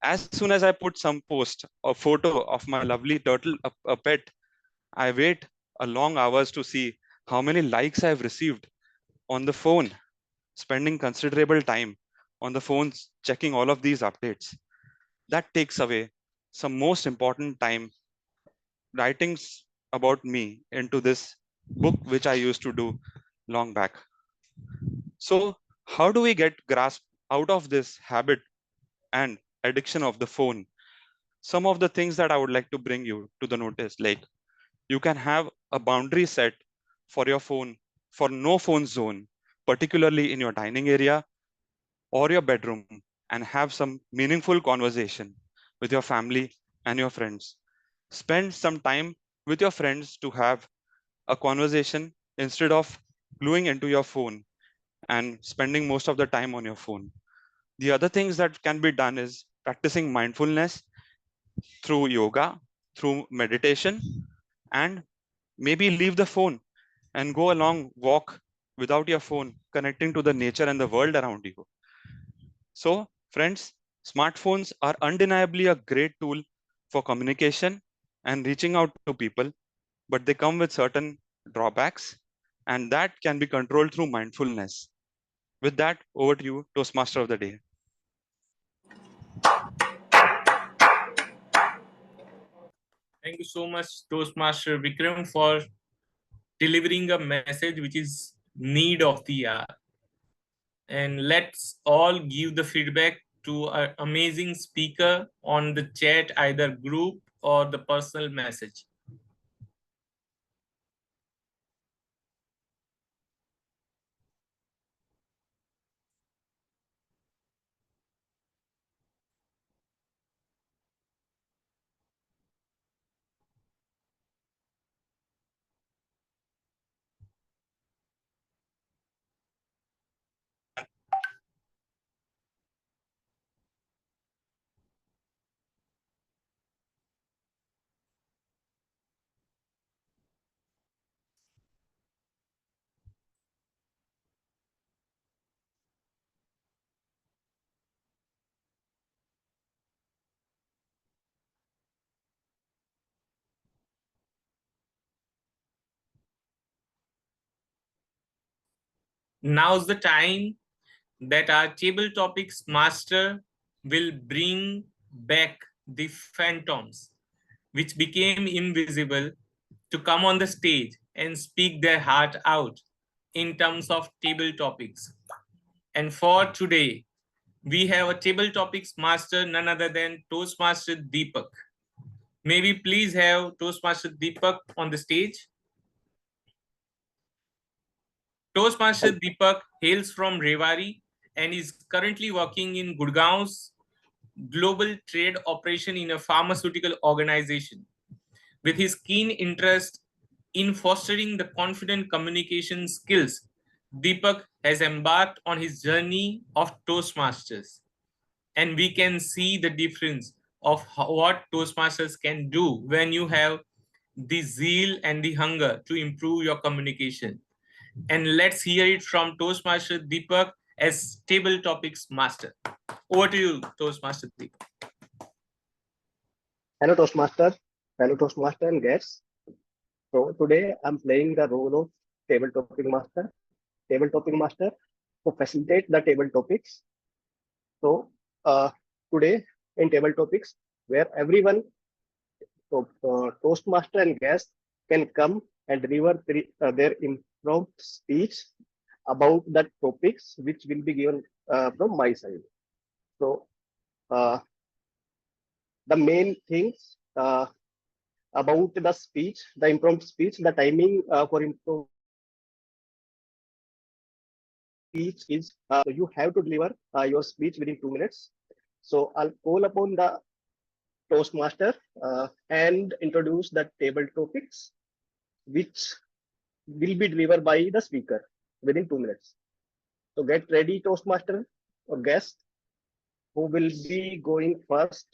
As soon as I put some post or photo of my lovely turtle, a pet, I wait a long hours to see how many likes I've received on the phone, spending considerable time on the phones checking all of these updates. That takes away some most important time writing about me into this book, which I used to do long back. So, how do we get grasp out of this habit and addiction of the phone? Some of the things that I would like to bring you to the notice, like you can have a boundary set for your phone for no phone zone, particularly in your dining area or your bedroom, and have some meaningful conversation with your family and your friends. Spend some time with your friends to have a conversation instead of gluing into your phone and spending most of the time on your phone. The other things that can be done is practicing mindfulness through yoga, through meditation, and maybe leave the phone and go along walk without your phone, connecting to the nature and the world around you. So, friends, smartphones are undeniably a great tool for communication and reaching out to people, but they come with certain drawbacks, and that can be controlled through mindfulness. With that, over to you, Toastmaster of the Day. Thank you so much, Toastmaster Vikram, for delivering a message which is need of the hour. And let's all give the feedback to our amazing speaker on the chat, either group or the personal message. Now's the time that our table topics master will bring back the phantoms which became invisible to come on the stage and speak their heart out in terms of table topics. And for today, we have a table topics master, none other than Toastmaster Deepak. May we please have Toastmaster Deepak on the stage? Toastmaster Deepak hails from Rewari and is currently working in Gurgaon's global trade operation in a pharmaceutical organization. With his keen interest in fostering the confident communication skills, Deepak has embarked on his journey of Toastmasters. And we can see the difference of what Toastmasters can do when you have the zeal and the hunger to improve your communication. And let's hear it from Toastmaster Deepak as table topics master. Over to you, Toastmaster Deepak. Hello Toastmaster and guests. So today I'm playing the role of table topic master. Table topic master to facilitate the table topics. So today in table topics, where everyone, Toastmaster and guests, can come and deliver their impromptu speech about the topics which will be given from my side. So the main things about the speech, the impromptu speech, the timing for impromptu speech is you have to deliver your speech within 2 minutes. So I'll call upon the Toastmaster and introduce the table topics which will be delivered by the speaker within 2 minutes. So get ready, Toastmaster or guest, who will be going first.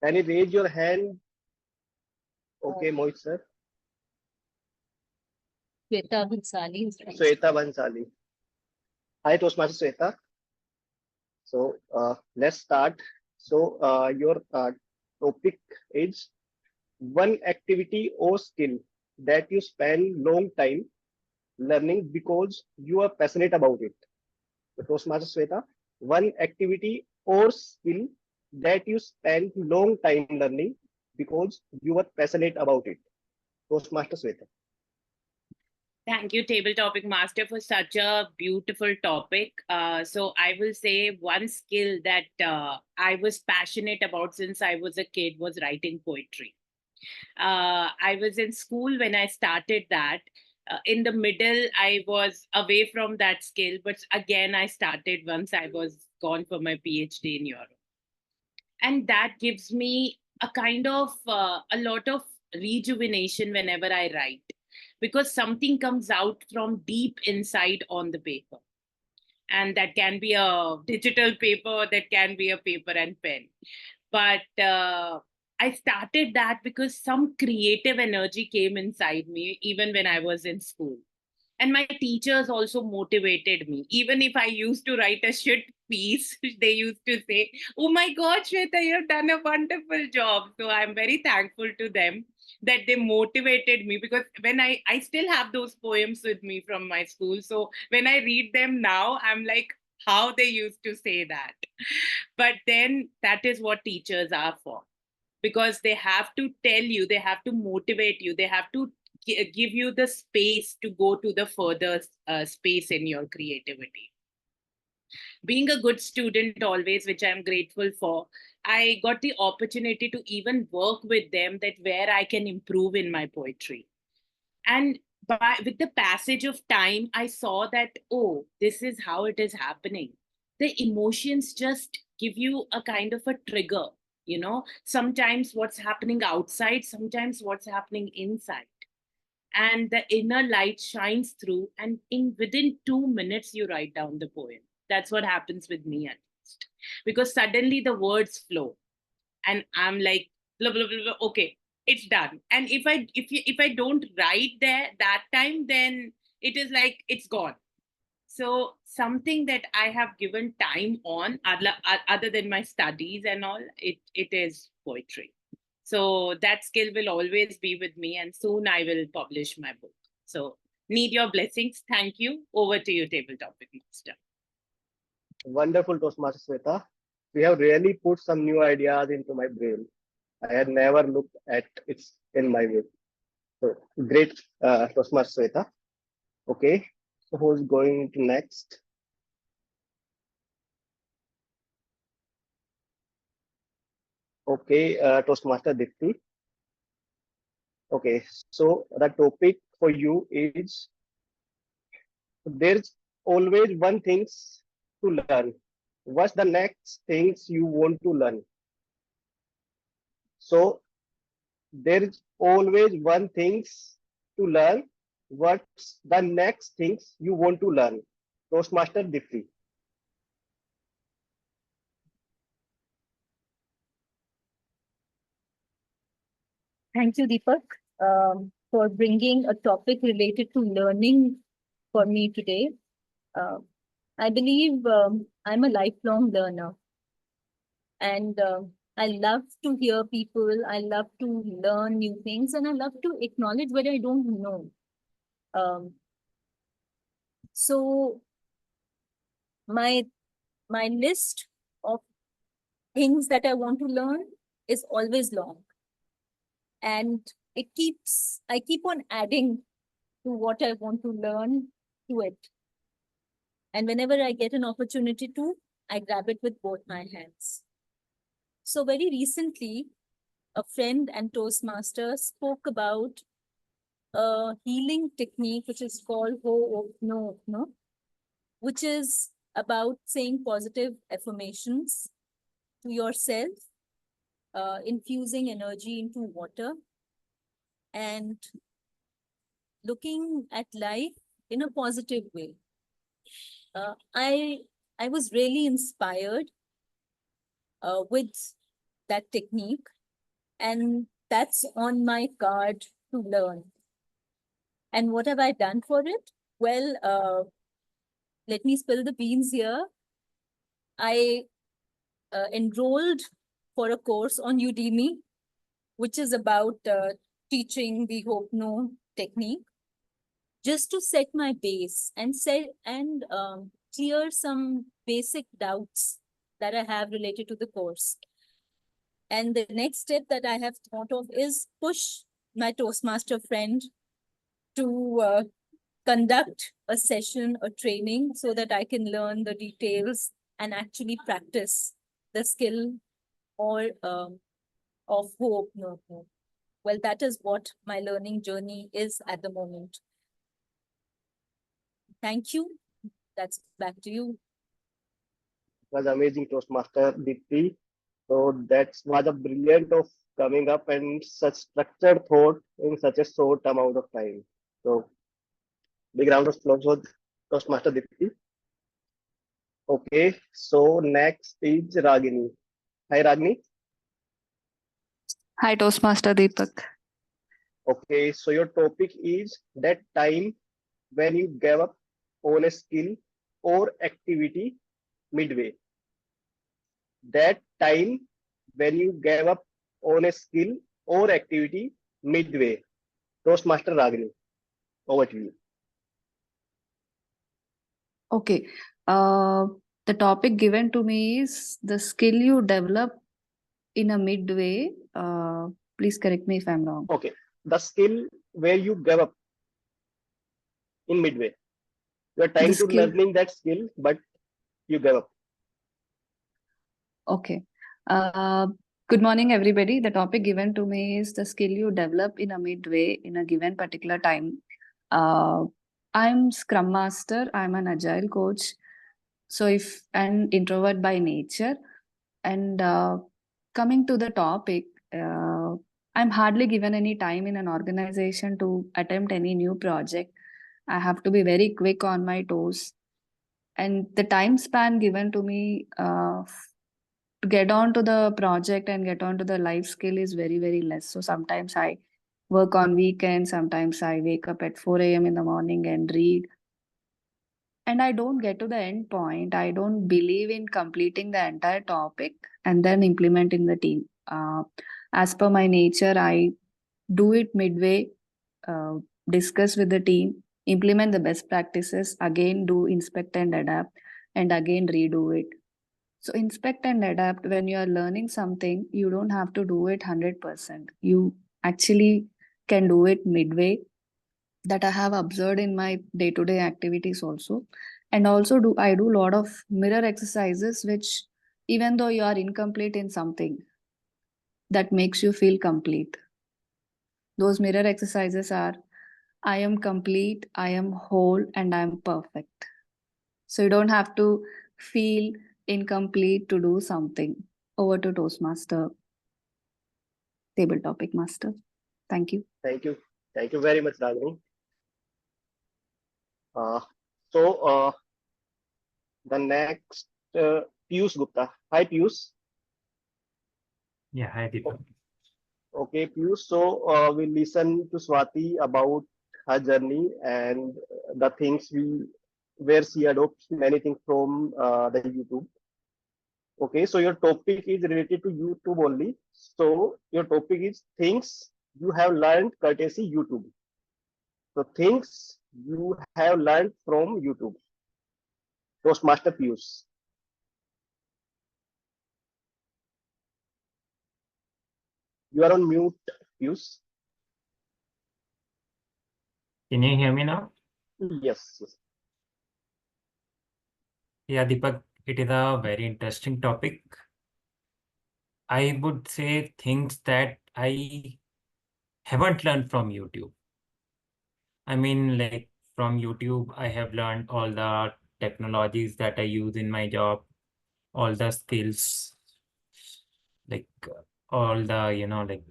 Can you raise your hand? Okay, Mohit sir. Shweta Bhansali. Shweta Bhansali. Hi, Toastmaster Shweta. So let's start. So your topic is one activity or skill that you spend long time learning because you are passionate about it. So Toastmaster Shweta, one activity or skill that you spend long time learning because you are passionate about it. Toastmaster Shweta. Thank you, Table Topic Master, for such a beautiful topic. So I will say one skill that I was passionate about since I was a kid was writing poetry. I was in school when I started that. In the middle, I was away from that skill, but again, I started once I was gone for my PhD in Europe. And that gives me a kind of a lot of rejuvenation whenever I write, because something comes out from deep inside on the paper. And that can be a digital paper, that can be a paper and pen. But I started that because some creative energy came inside me, even when I was in school. And my teachers also motivated me. Even if I used to write a shit piece, they used to say, "Oh my God, Shweta, you've done a wonderful job." So I'm very thankful to them that they motivated me, because when I still have those poems with me from my school. So when I read them now, I'm like, how they used to say that. But then that is what teachers are for, because they have to tell you, they have to motivate you, they have to give you the space to go to the further space in your creativity. Being a good student always, which I'm grateful for, I got the opportunity to even work with them, that where I can improve in my poetry. And with the passage of time, I saw that, oh, this is how it is happening. The emotions just give you a kind of a trigger, sometimes what's happening outside, sometimes what's happening inside. And the inner light shines through, and within 2 minutes, you write down the poem. That's what happens with me at least. Because suddenly the words flow. And I'm like, blah, blah, blah, blah, okay, it's done. And if I don't write there that time, then it is like it's gone. So something that I have given time on, other than my studies and all, it is poetry. So that skill will always be with me, and soon I will publish my book. So need your blessings. Thank you. Over to you, table topic master. Wonderful, Toastmaster Sweta. We have really put some new ideas into my brain. I had never looked at it in my way. So great, Toastmaster Sweta. Okay, so who's going to next? Okay, Toastmaster Dipti. Okay, so the topic for you is there's always one things to learn. What's the next things you want to learn? So there's always one things to learn. What's the next things you want to learn? Toastmaster Dipti. Thank you, Deepak, for bringing a topic related to learning for me today. I believe I'm a lifelong learner, and I love to hear people. I love to learn new things, and I love to acknowledge what I don't know. So my list of things that I want to learn is always long, and I keep on adding to what I want to learn to it. And whenever I get an opportunity to, I grab it with both my hands. So very recently, a friend and Toastmaster spoke about a healing technique which is called Ho'oponopono, which is about saying positive affirmations to yourself, infusing energy into water, and looking at life in a positive way. I was really inspired with that technique, and that's on my card to learn. And what have I done for it? Well, let me spill the beans here. I enrolled for a course on Udemy, which is about teaching the Ho'oponopono technique, just to set my base and clear some basic doubts that I have related to the course. And the next step that I have thought of is push my Toastmaster friend to conduct a session, a training, so that I can learn the details and actually practice the skill or of Ho'oponopono. Well, that is what my learning journey is at the moment. Thank you. That's back to you. Was amazing, Toastmaster Dipti. So that was a brilliant of coming up and such structured thought in such a short amount of time. So big round of applause for Toastmaster Dipti. Okay, so next is Ragini. Hi, Ragini. Hi, Toastmaster Deepak. Okay, so your topic is that time when you gave up on a skill or activity midway. That time when you gave up on a skill or activity midway. Toastmaster Ragini, over to you. Okay. The topic given to me is the skill you develop in a midway. Please correct me if I'm wrong. Okay. The skill where you gave up in midway. You are trying to learning that skill, but you gave up. Okay. Good morning, everybody. The topic given to me is the skill you develop in a midway in a given particular time. I'm Scrum Master. I'm an Agile coach. So if an introvert by nature, and coming to the topic, I'm hardly given any time in an organization to attempt any new project. I have to be very quick on my toes. And the time span given to me to get on to the project and get on to the life skill is very, very less. So sometimes I work on weekends. Sometimes I wake up at 4 a.m. in the morning and read. And I don't get to the end point. I don't believe in completing the entire topic and then implement in the team. As per my nature, I do it midway, uh, discuss with the team, implement the best practices, again do inspect and adapt, and again redo it. So inspect and adapt, when you are learning something, you don't have to do it 100%. You actually can do it midway. That I have observed in my day-to-day activities also. And also I do a lot of mirror exercises, which even though you are incomplete in something, that makes you feel complete. Those mirror exercises are, I am complete, I am whole, and I am perfect. So you don't have to feel incomplete to do something. Over to Toastmaster, table topic master. Thank you. Thank you. Thank you very much, Ragini. So the next, Piyush Gupta. Hi, Piyush. Yeah, hi Deepak. Okay, Piyush. So we listen to Swati about her journey and the things where she adopts many things from the YouTube. Okay, so your topic is related to YouTube only. So your topic is things you have learned courtesy YouTube. So things you have learned from YouTube. Toastmaster Piyush. You are on mute, Piyush. Can you hear me now? Yes. Yeah, Deepak, it is a very interesting topic. I would say things that I haven't learned from YouTube. I mean, like from YouTube, I have learned all the technologies that I use in my job, all the skills, like all the,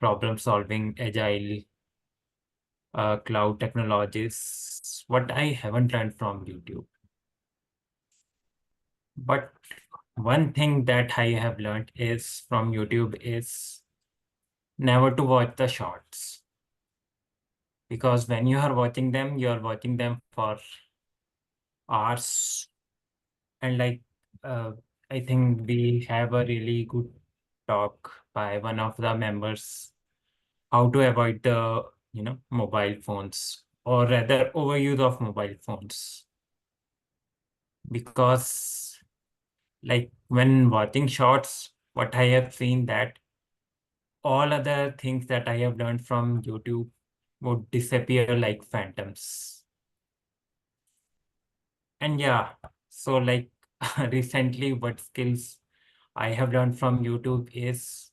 problem solving, agile, cloud technologies, what I haven't learned from YouTube. But one thing that I have learned is from YouTube is never to watch the shorts. Because when you are watching them, you are watching them for hours. And I think we have a really good talk by one of the members, how to avoid the, mobile phones, or rather overuse of mobile phones. Because like when watching shorts, what I have seen that all other things that I have learned from YouTube would disappear like phantoms. And yeah, so like recently what skills I have learned from YouTube is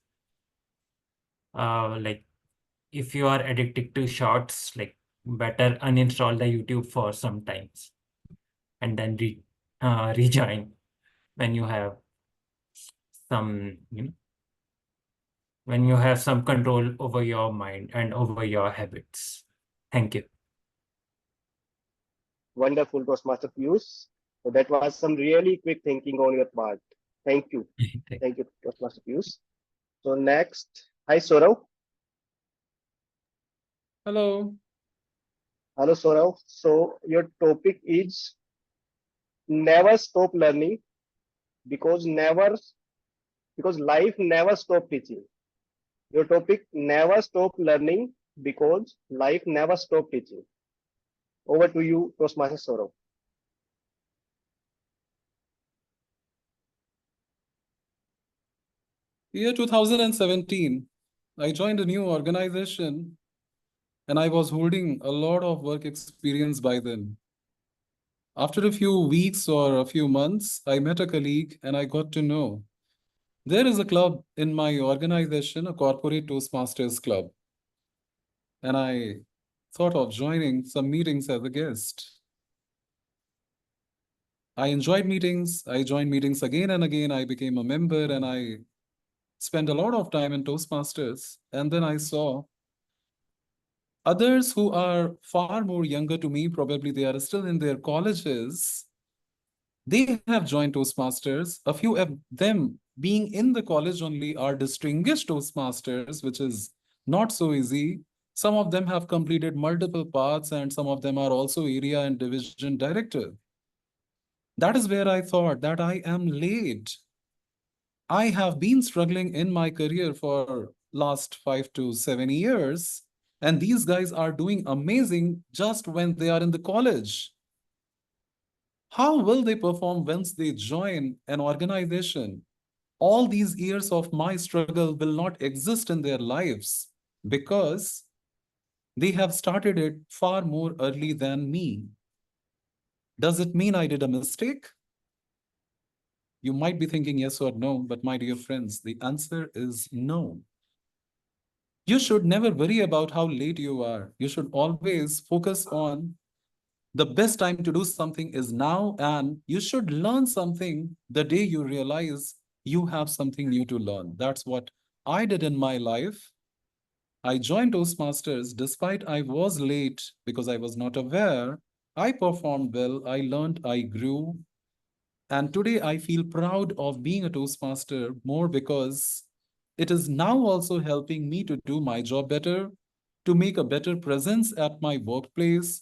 like if you are addicted to shorts, like better uninstall the YouTube for some times and then rejoin when you have some, when you have some control over your mind and over your habits. Thank you. Wonderful, Toastmaster Piyush. So that was some really quick thinking on your part. Thank you. Thank you, Toastmaster Piyush. So next, hi Saurav. Hello. Hello Saurav. So your topic is never stop learning because life never stop teaching. Your topic never stop learning because life never stop teaching. Over to you, Toastmaster Saurav. Year 2017, I joined a new organization and I was holding a lot of work experience by then. After a few weeks or a few months, I met a colleague and I got to know there is a club in my organization, a corporate Toastmasters club. And I thought of joining some meetings as a guest. I enjoyed meetings. I joined meetings again and again. I became a member and I spent a lot of time in Toastmasters. And then I saw others who are far more younger to me, probably they are still in their colleges. They have joined Toastmasters. A few of them being in the college only are distinguished Toastmasters, which is Not so easy. Some of them have completed multiple paths, and some of them are also area and division director. That is where I thought that I am late. I have been struggling in my career for last 5 to 7 years, and these guys are doing amazing just when they are in the college. How will they perform once they join an organization? All these years of my struggle will not exist in their lives because they have started it far more early than me. Does it mean I did a mistake? You might be thinking yes or no, but my dear friends, the answer is no. You should never worry about how late you are. You should always focus on the best time to do something is now, and you should learn something the day you realize you have something new to learn. That's what I did in my life. I joined Toastmasters despite I was late because I was not aware. I performed well, I learned, I grew. And today I feel proud of being a Toastmaster more because it is now also helping me to do my job better, to make a better presence at my workplace,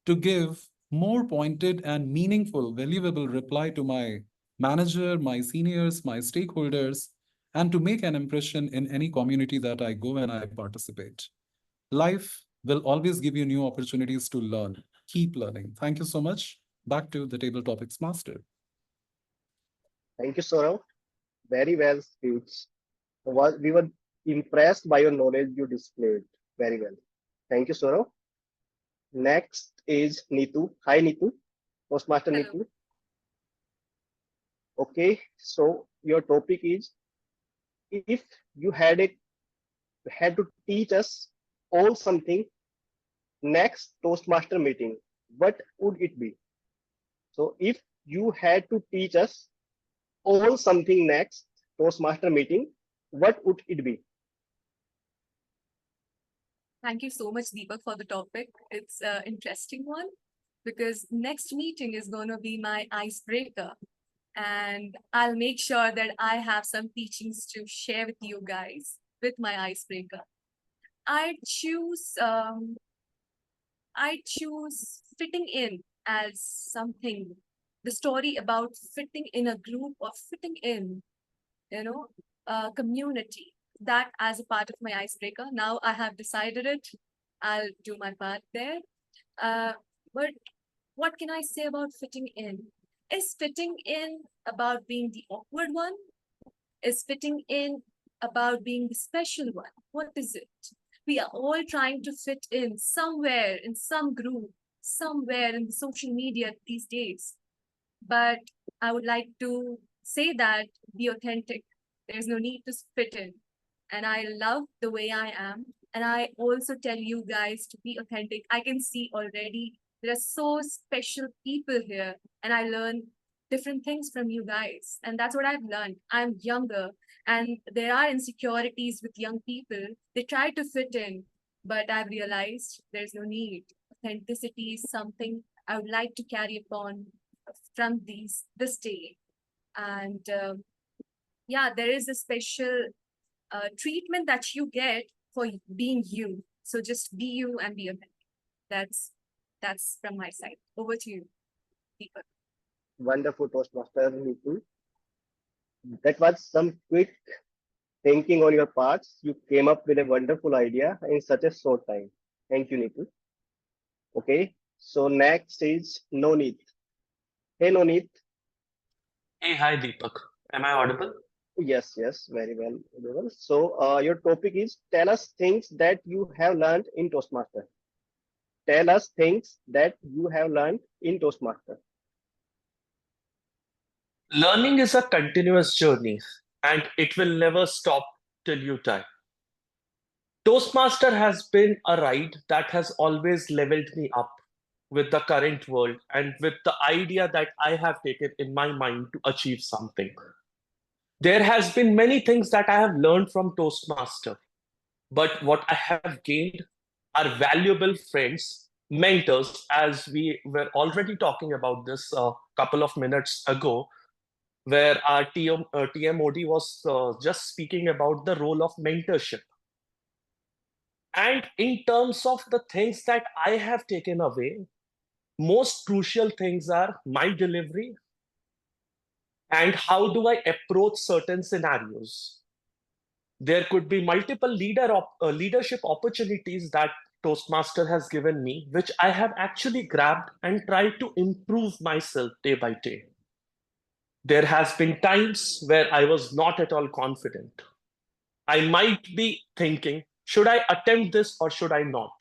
to give more pointed and meaningful, valuable reply to my manager, my seniors, my stakeholders, and to make an impression in any community that I go and I participate. Life will always give you new opportunities to learn. Keep learning. Thank you so much. Back to the Table Topics Master. Thank you, Saurav. Very well speech. We were impressed by your knowledge you displayed. Very well. Thank you, Saurav. Next is Neetu. Hi, Neetu. Postmaster Neetu. Okay, so your topic is if you had to teach us all something next Toastmaster meeting, what would it be? So if you had to teach us all something next Toastmaster meeting, what would it be? Thank you so much, Deepak, for the topic. It's an interesting one because next meeting is going to be my icebreaker. And I'll make sure that I have some teachings to share with you guys with my icebreaker. I choose fitting in as something, the story about fitting in a group or fitting in, a community, that as a part of my icebreaker. Now I have decided it. I'll do my part there. But what can I say about fitting in? Is fitting in about being the awkward one? Is fitting in about being the special one? What is it? We are all trying to fit in somewhere, in some group, somewhere in the social media these days. But I would like to say that be authentic. There's no need to fit in. And I love the way I am. And I also tell you guys to be authentic. I can see already there are so special people here, and I learn different things from you guys. And that's what I've learned. I'm younger, and there are insecurities with young people. They try to fit in, but I've realized there's no need. Authenticity is something I would like to carry upon from this day. And yeah, there is a special treatment that you get for being you. So just be you and be authentic. That's from my side. Over to you, Deepak. Wonderful, Toastmaster Neetu. That was some quick thinking on your parts. You came up with a wonderful idea in such a short time. Thank you, Neetu. Okay, so next is Nonit. Hey, Nonit. Hey, hi Deepak. Am I audible? Yes, yes, very well. Very well. So, your topic is tell us things that you have learned in Toastmaster. Tell us things that you have learned in Toastmaster. Learning is a continuous journey and it will never stop till you die. Toastmaster has been a ride that has always leveled me up with the current world and with the idea that I have taken in my mind to achieve something. There has been many things that I have learned from Toastmaster, but what I have gained are valuable friends, mentors, as we were already talking about this a couple of minutes ago, where our TMOD was just speaking about the role of mentorship. And in terms of the things that I have taken away, most crucial things are my delivery and how do I approach certain scenarios. There could be multiple leadership opportunities that Toastmaster has given me, which I have actually grabbed and tried to improve myself day by day. There has been times where I was not at all confident. I might be thinking, should I attempt this or should I not?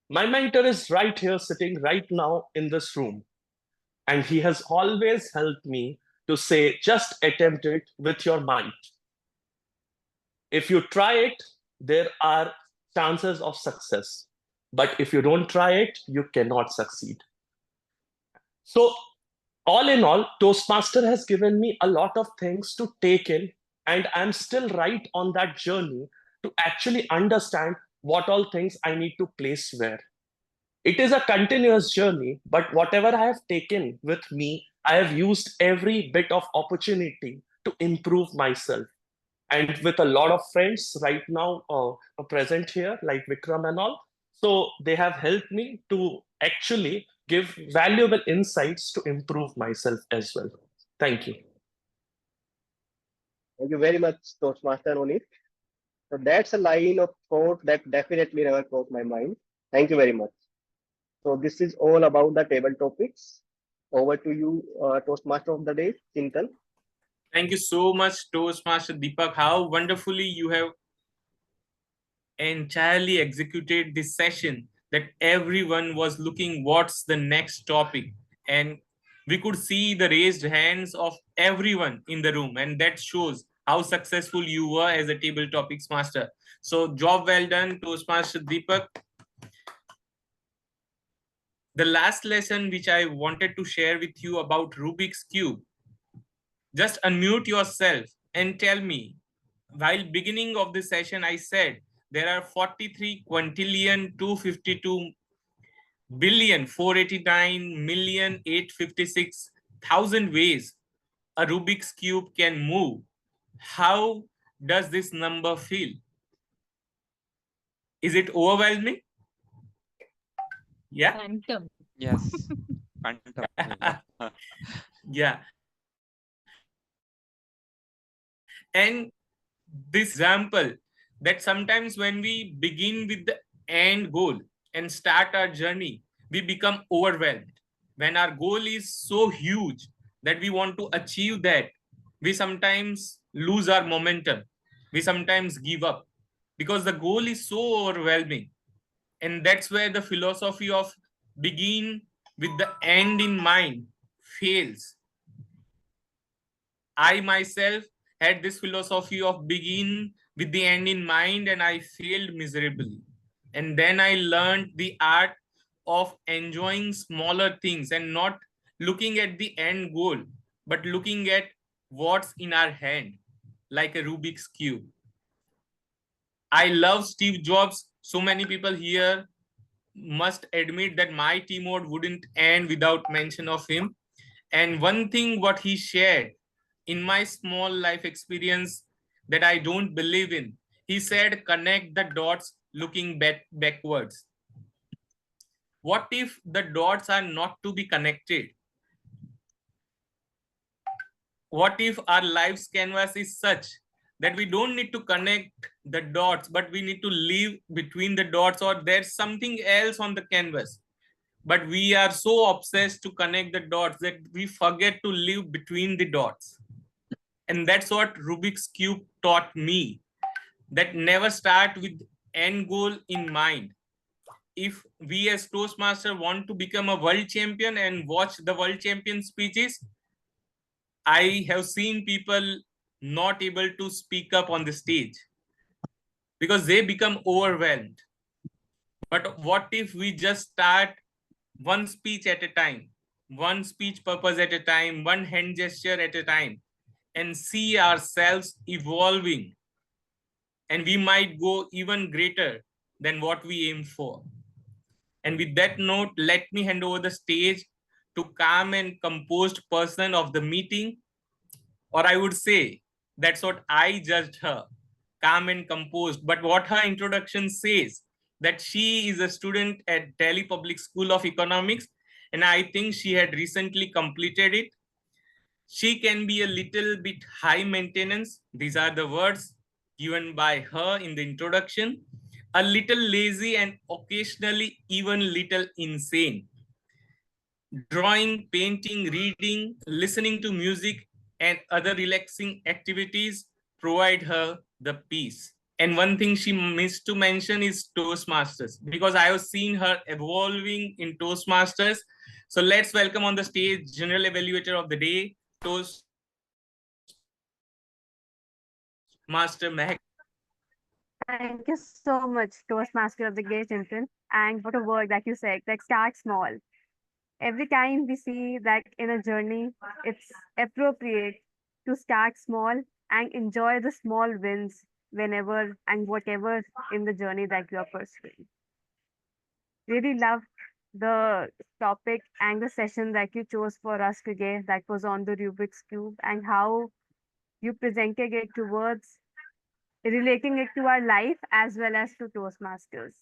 My mentor is right here, sitting right now in this room. And he has always helped me to say, just attempt it with your mind. If you try it, there are chances of success. But if you don't try it, you cannot succeed. So, all in all, Toastmaster has given me a lot of things to take in, and I'm still right on that journey to actually understand what all things I need to place where. It is a continuous journey, but whatever I have taken with me, I have used every bit of opportunity to improve myself. And with a lot of friends right now present here, like Vikram and all, so they have helped me to actually give valuable insights to improve myself as well. Thank you. Thank you very much, Toastmaster Onit. So that's a line of thought that definitely never crossed my mind. Thank you very much. So this is all about the table topics. Over to you, Toastmaster of the day, Chintan. Thank you so much, Toastmaster Deepak. How wonderfully you have entirely executed this session, that everyone was looking what's the next topic. And we could see the raised hands of everyone in the room. And that shows how successful you were as a table topics master. So job well done, Toastmaster Deepak. The last lesson which I wanted to share with you about Rubik's Cube. Just unmute yourself and tell me, while beginning of the session, I said there are 43 quintillion 252 billion 489 million 856,000 ways a Rubik's Cube can move. How does this number feel? Is it overwhelming? Yeah. Phantom. Yes. Phantom. Yeah. And this example that sometimes when we begin with the end goal and start our journey, we become overwhelmed. When our goal is so huge that we want to achieve that, we sometimes lose our momentum. We sometimes give up because the goal is so overwhelming. And that's where the philosophy of begin with the end in mind fails. I myself had this philosophy of begin with the end in mind, and I failed miserably. And then I learned the art of enjoying smaller things and not looking at the end goal, but looking at what's in our hand, like a Rubik's Cube. I love Steve Jobs. So many people here must admit that my teamwork wouldn't end without mention of him. And one thing what he shared in my small life experience that I don't believe in, he said, connect the dots looking backwards. What if the dots are not to be connected? What if our life's canvas is such that we don't need to connect the dots, but we need to live between the dots, or there's something else on the canvas? But we are so obsessed to connect the dots that we forget to live between the dots. And that's what Rubik's Cube taught me, that never start with end goal in mind. If we as Toastmaster want to become a world champion and watch the world champion speeches, I have seen people not able to speak up on the stage because they become overwhelmed. But what if we just start one speech at a time, one speech purpose at a time, one hand gesture at a time, and see ourselves evolving, and we might go even greater than what we aim for. And with that note, let me hand over the stage to calm and composed person of the meeting, or I would say that's what I judged her, calm and composed. But what her introduction says that she is a student at Delhi Public School of Economics, and I think she had recently completed it. She can be a little bit high maintenance. These are the words given by her in the introduction. A little lazy and occasionally even little insane. Drawing, painting, reading, listening to music, and other relaxing activities provide her the peace. And one thing she missed to mention is Toastmasters, because I have seen her evolving in Toastmasters. So let's welcome on the stage General Evaluator of the Day, Toastmaster Mehak. Thank you so much, Toastmaster of the Day, Chintan. And what a word that you said, like start small. Every time we see that in a journey, it's appropriate to start small and enjoy the small wins whenever and whatever in the journey that you are pursuing. Really loved the topic and the session that you chose for us today that was on the Rubik's Cube and how you presented it towards relating it to our life as well as to Toastmasters.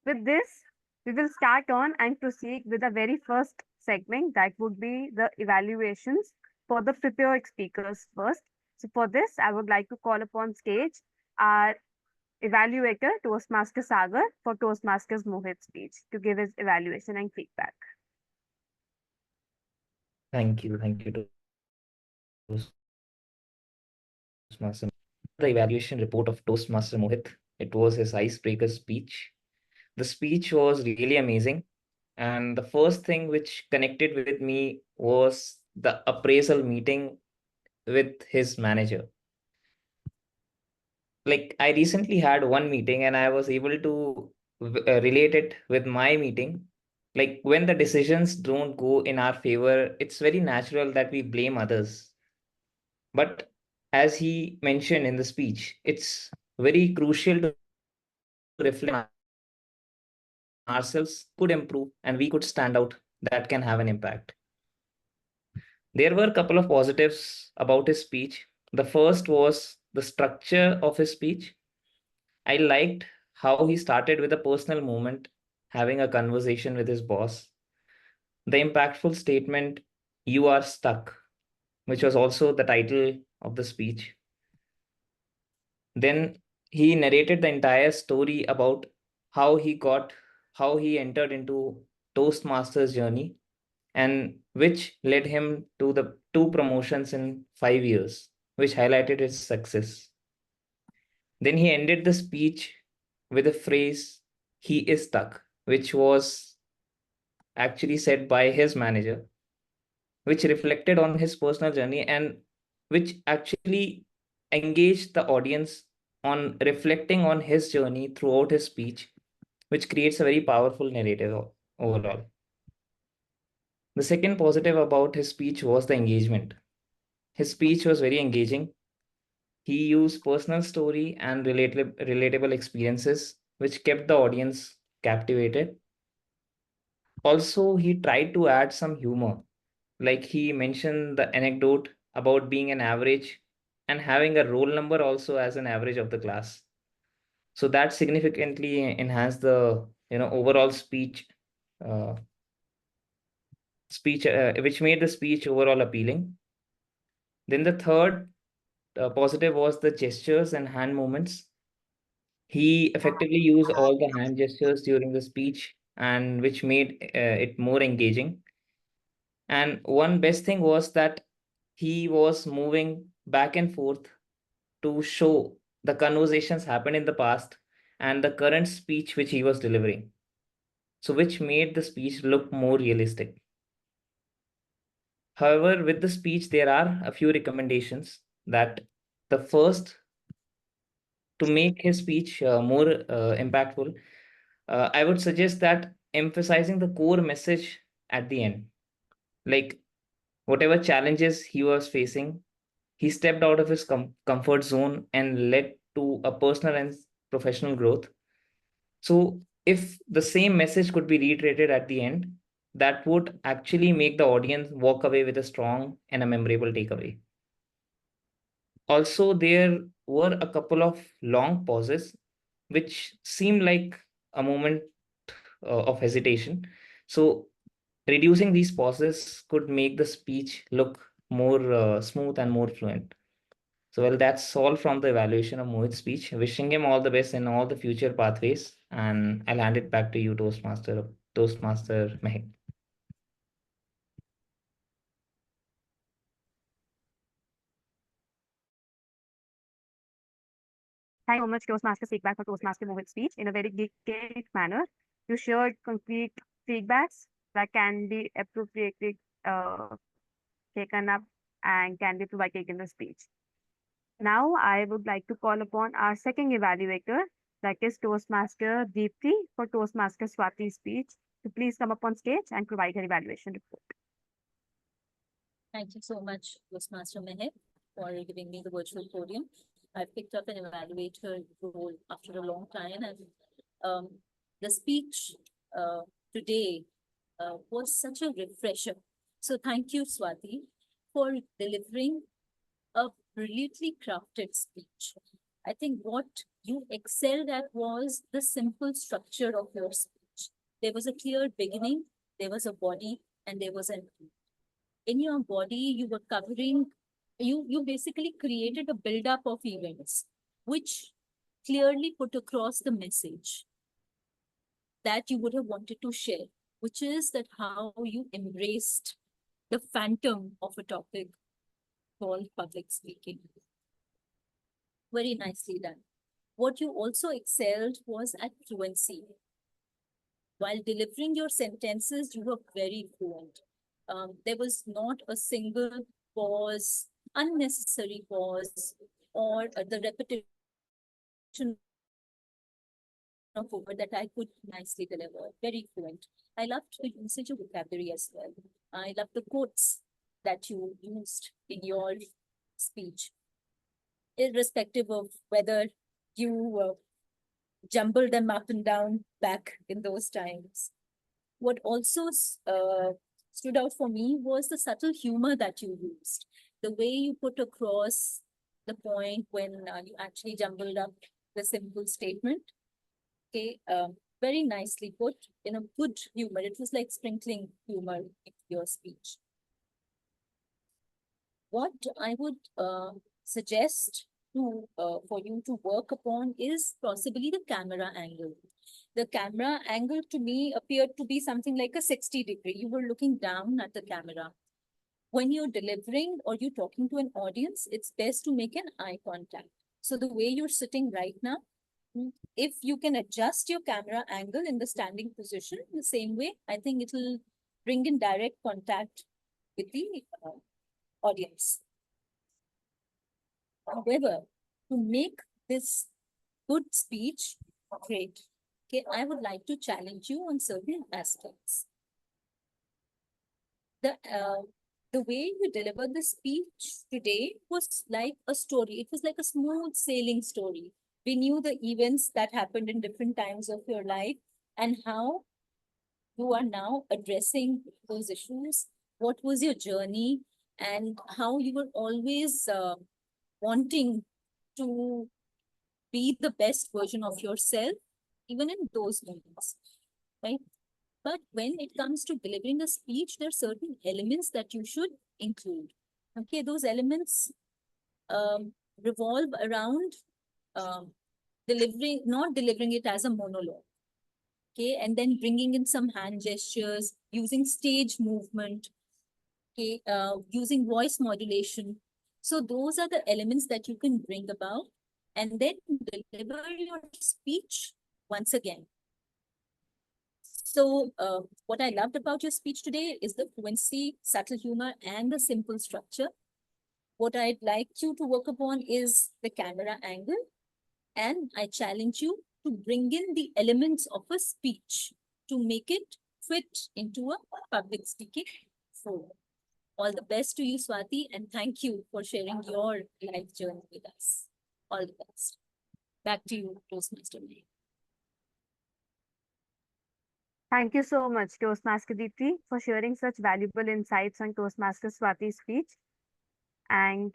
With this, we will start on and proceed with the very first segment that would be the evaluations for the prepared speakers first. So for this, I would like to call upon stage our evaluator, Toastmaster Sagar, for Toastmasters Mohit's speech to give his evaluation and feedback. Thank you, Toastmaster. The evaluation report of Toastmaster Mohit. It was his icebreaker speech. The speech was really amazing. And the first thing which connected with me was the appraisal meeting with his manager. Like, I recently had one meeting and I was able to relate it with my meeting. Like, when the decisions don't go in our favor, it's very natural that we blame others. But as he mentioned in the speech, it's very crucial to reflect on ourselves, could improve, and we could stand out. That can have an impact. There were a couple of positives about his speech. The first was the structure of his speech. I liked how he started with a personal moment, having a conversation with his boss. The impactful statement, "You are stuck," which was also the title of the speech. Then he narrated the entire story about how he entered into Toastmasters journey, and which led him to the 2 promotions in 5 years, which highlighted his success. Then he ended the speech with a phrase, "He is stuck," which was actually said by his manager, which reflected on his personal journey and which actually engaged the audience on reflecting on his journey throughout his speech, which creates a very powerful narrative overall. The second positive about his speech was the engagement. His speech was very engaging. He used personal story and relatable experiences, which kept the audience captivated. Also, he tried to add some humor, like he mentioned the anecdote about being an average and having a roll number also as an average of the class. So that significantly enhanced the overall uh, speech, which made the speech overall appealing. Then the third positive was the gestures and hand movements. He effectively used all the hand gestures during the speech, and which made it more engaging. And one best thing was that he was moving back and forth to show the conversations happened in the past and the current speech which he was delivering. So, which made the speech look more realistic. However, with the speech, there are a few recommendations. That the first, to make his speech more impactful, I would suggest that emphasizing the core message at the end. Like, whatever challenges he was facing, he stepped out of his comfort zone and led to a personal and professional growth. So, if the same message could be reiterated at the end, that would actually make the audience walk away with a strong and a memorable takeaway. Also, there were a couple of long pauses which seemed like a moment of hesitation. So reducing these pauses could make the speech look more smooth and more fluent. So, well, that's all from the evaluation of Mohit's speech. Wishing him all the best in all the future pathways. And I'll hand it back to you, Toastmaster Mehak. Thank you so much, Toastmaster feedback for Toastmaster Mohit's speech in a very detailed manner. You shared concrete feedbacks that can be appropriately taken up and can be provided in the speech. Now, I would like to call upon our second evaluator, that is Toastmaster Deepthi for Toastmaster Swati's speech, to please come up on stage and provide her evaluation report. Thank you so much, Toastmaster Mehak, for giving me the virtual podium. I picked up an evaluator role after a long time, and the speech today was such a refresher. So thank you, Swati, for delivering a brilliantly crafted speech. I think what you excelled at was the simple structure of your speech. There was a clear beginning, there was a body, and there was an end. In your body, you were covering, you basically created a build-up of events, which clearly put across the message that you would have wanted to share, which is that how you embraced the phantom of a topic called public speaking. Very nicely done. What you also excelled was at fluency. While delivering your sentences, you were very fluent. There was not a single pause, unnecessary pause, or the repetition of a word that I could nicely deliver. Very fluent. I loved the usage of vocabulary as well. I loved the quotes that you used in your speech, irrespective of whether you jumbled them up and down back in those times. What also stood out for me was the subtle humor that you used, the way you put across the point when you actually jumbled up the simple statement. Okay, very nicely put in a good humor. It was like sprinkling humor into your speech. What I would suggest for you to work upon is possibly the camera angle. The camera angle to me appeared to be something like a 60-degree. You were looking down at the camera. When you're delivering or you're talking to an audience, it's best to make an eye contact. So the way you're sitting right now, if you can adjust your camera angle in the standing position the same way, I think it'll bring in direct contact with the audience. However, to make this good speech great, okay, I would like to challenge you on certain aspects. The way you delivered the speech today was like a story. It was like a smooth sailing story. We knew the events that happened in different times of your life and how you are now addressing those issues. What was your journey and how you were always wanting to be the best version of yourself, even in those moments, right? But when it comes to delivering a speech, there are certain elements that you should include. Okay, those elements revolve around not delivering it as a monologue. Okay, and then bringing in some hand gestures, using stage movement, okay, using voice modulation. So those are the elements that you can bring about and then deliver your speech once again. So what I loved about your speech today is the fluency, subtle humor, and the simple structure. What I'd like you to work upon is the camera angle. And I challenge you to bring in the elements of a speech to make it fit into a public speaking forum. All the best to you, Swati, and thank you for sharing your life journey with us. All the best. Back to you, Toastmaster May. Thank you so much, Toastmaster Deepthi, for sharing such valuable insights on Toastmaster Swati's speech. And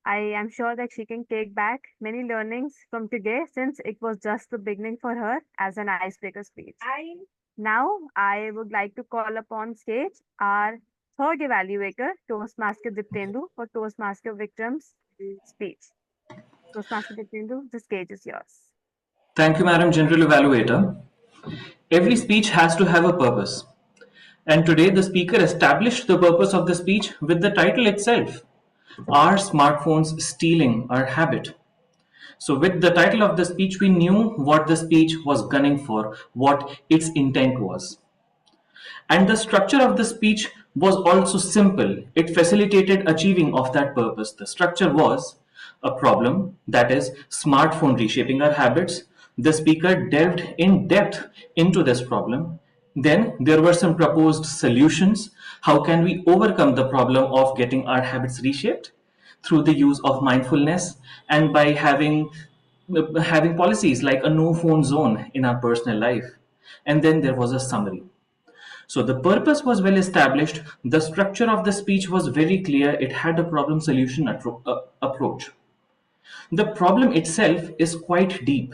I am sure that she can take back many learnings from today since it was just the beginning for her as an icebreaker speech. Now, I would like to call upon stage our third evaluator, Toastmaster Diptendu, for Toastmaster Vikram's speech. Toastmaster Diptendu, the stage is yours. Thank you, Madam General Evaluator. Every speech has to have a purpose. And today the speaker established the purpose of the speech with the title itself. Are smartphones stealing our habit? So with the title of the speech, we knew what the speech was gunning for, what its intent was. And the structure of the speech was also simple. It facilitated achieving of that purpose. The structure was a problem, that is smartphone reshaping our habits. The speaker delved in depth into this problem. Then there were some proposed solutions. How can we overcome the problem of getting our habits reshaped? Through the use of mindfulness and by having policies like a no phone zone in our personal life. And then there was a summary. So the purpose was well established, the structure of the speech was very clear, it had a problem solution approach. The problem itself is quite deep,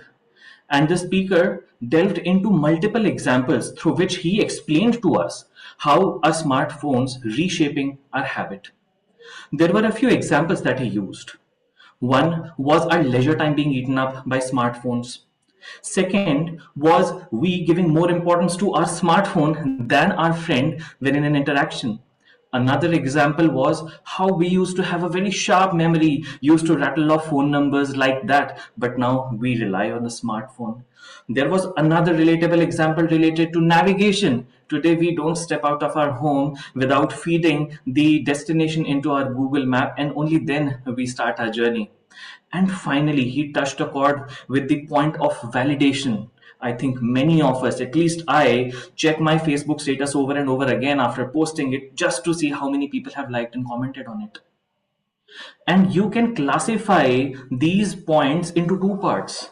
and the speaker delved into multiple examples through which he explained to us how our smartphones reshaping our habit. There were a few examples that he used. One was our leisure time being eaten up by smartphones. Second was we giving more importance to our smartphone than our friend when in an interaction. Another example was how we used to have a very sharp memory, used to rattle off phone numbers like that, but now we rely on a smartphone. There was another relatable example related to navigation. Today we don't step out of our home without feeding the destination into our Google map, and only then we start our journey. And finally, he touched a chord with the point of validation. I think many of us, at least I, check my Facebook status over and over again after posting it just to see how many people have liked and commented on it. And you can classify these points into two parts.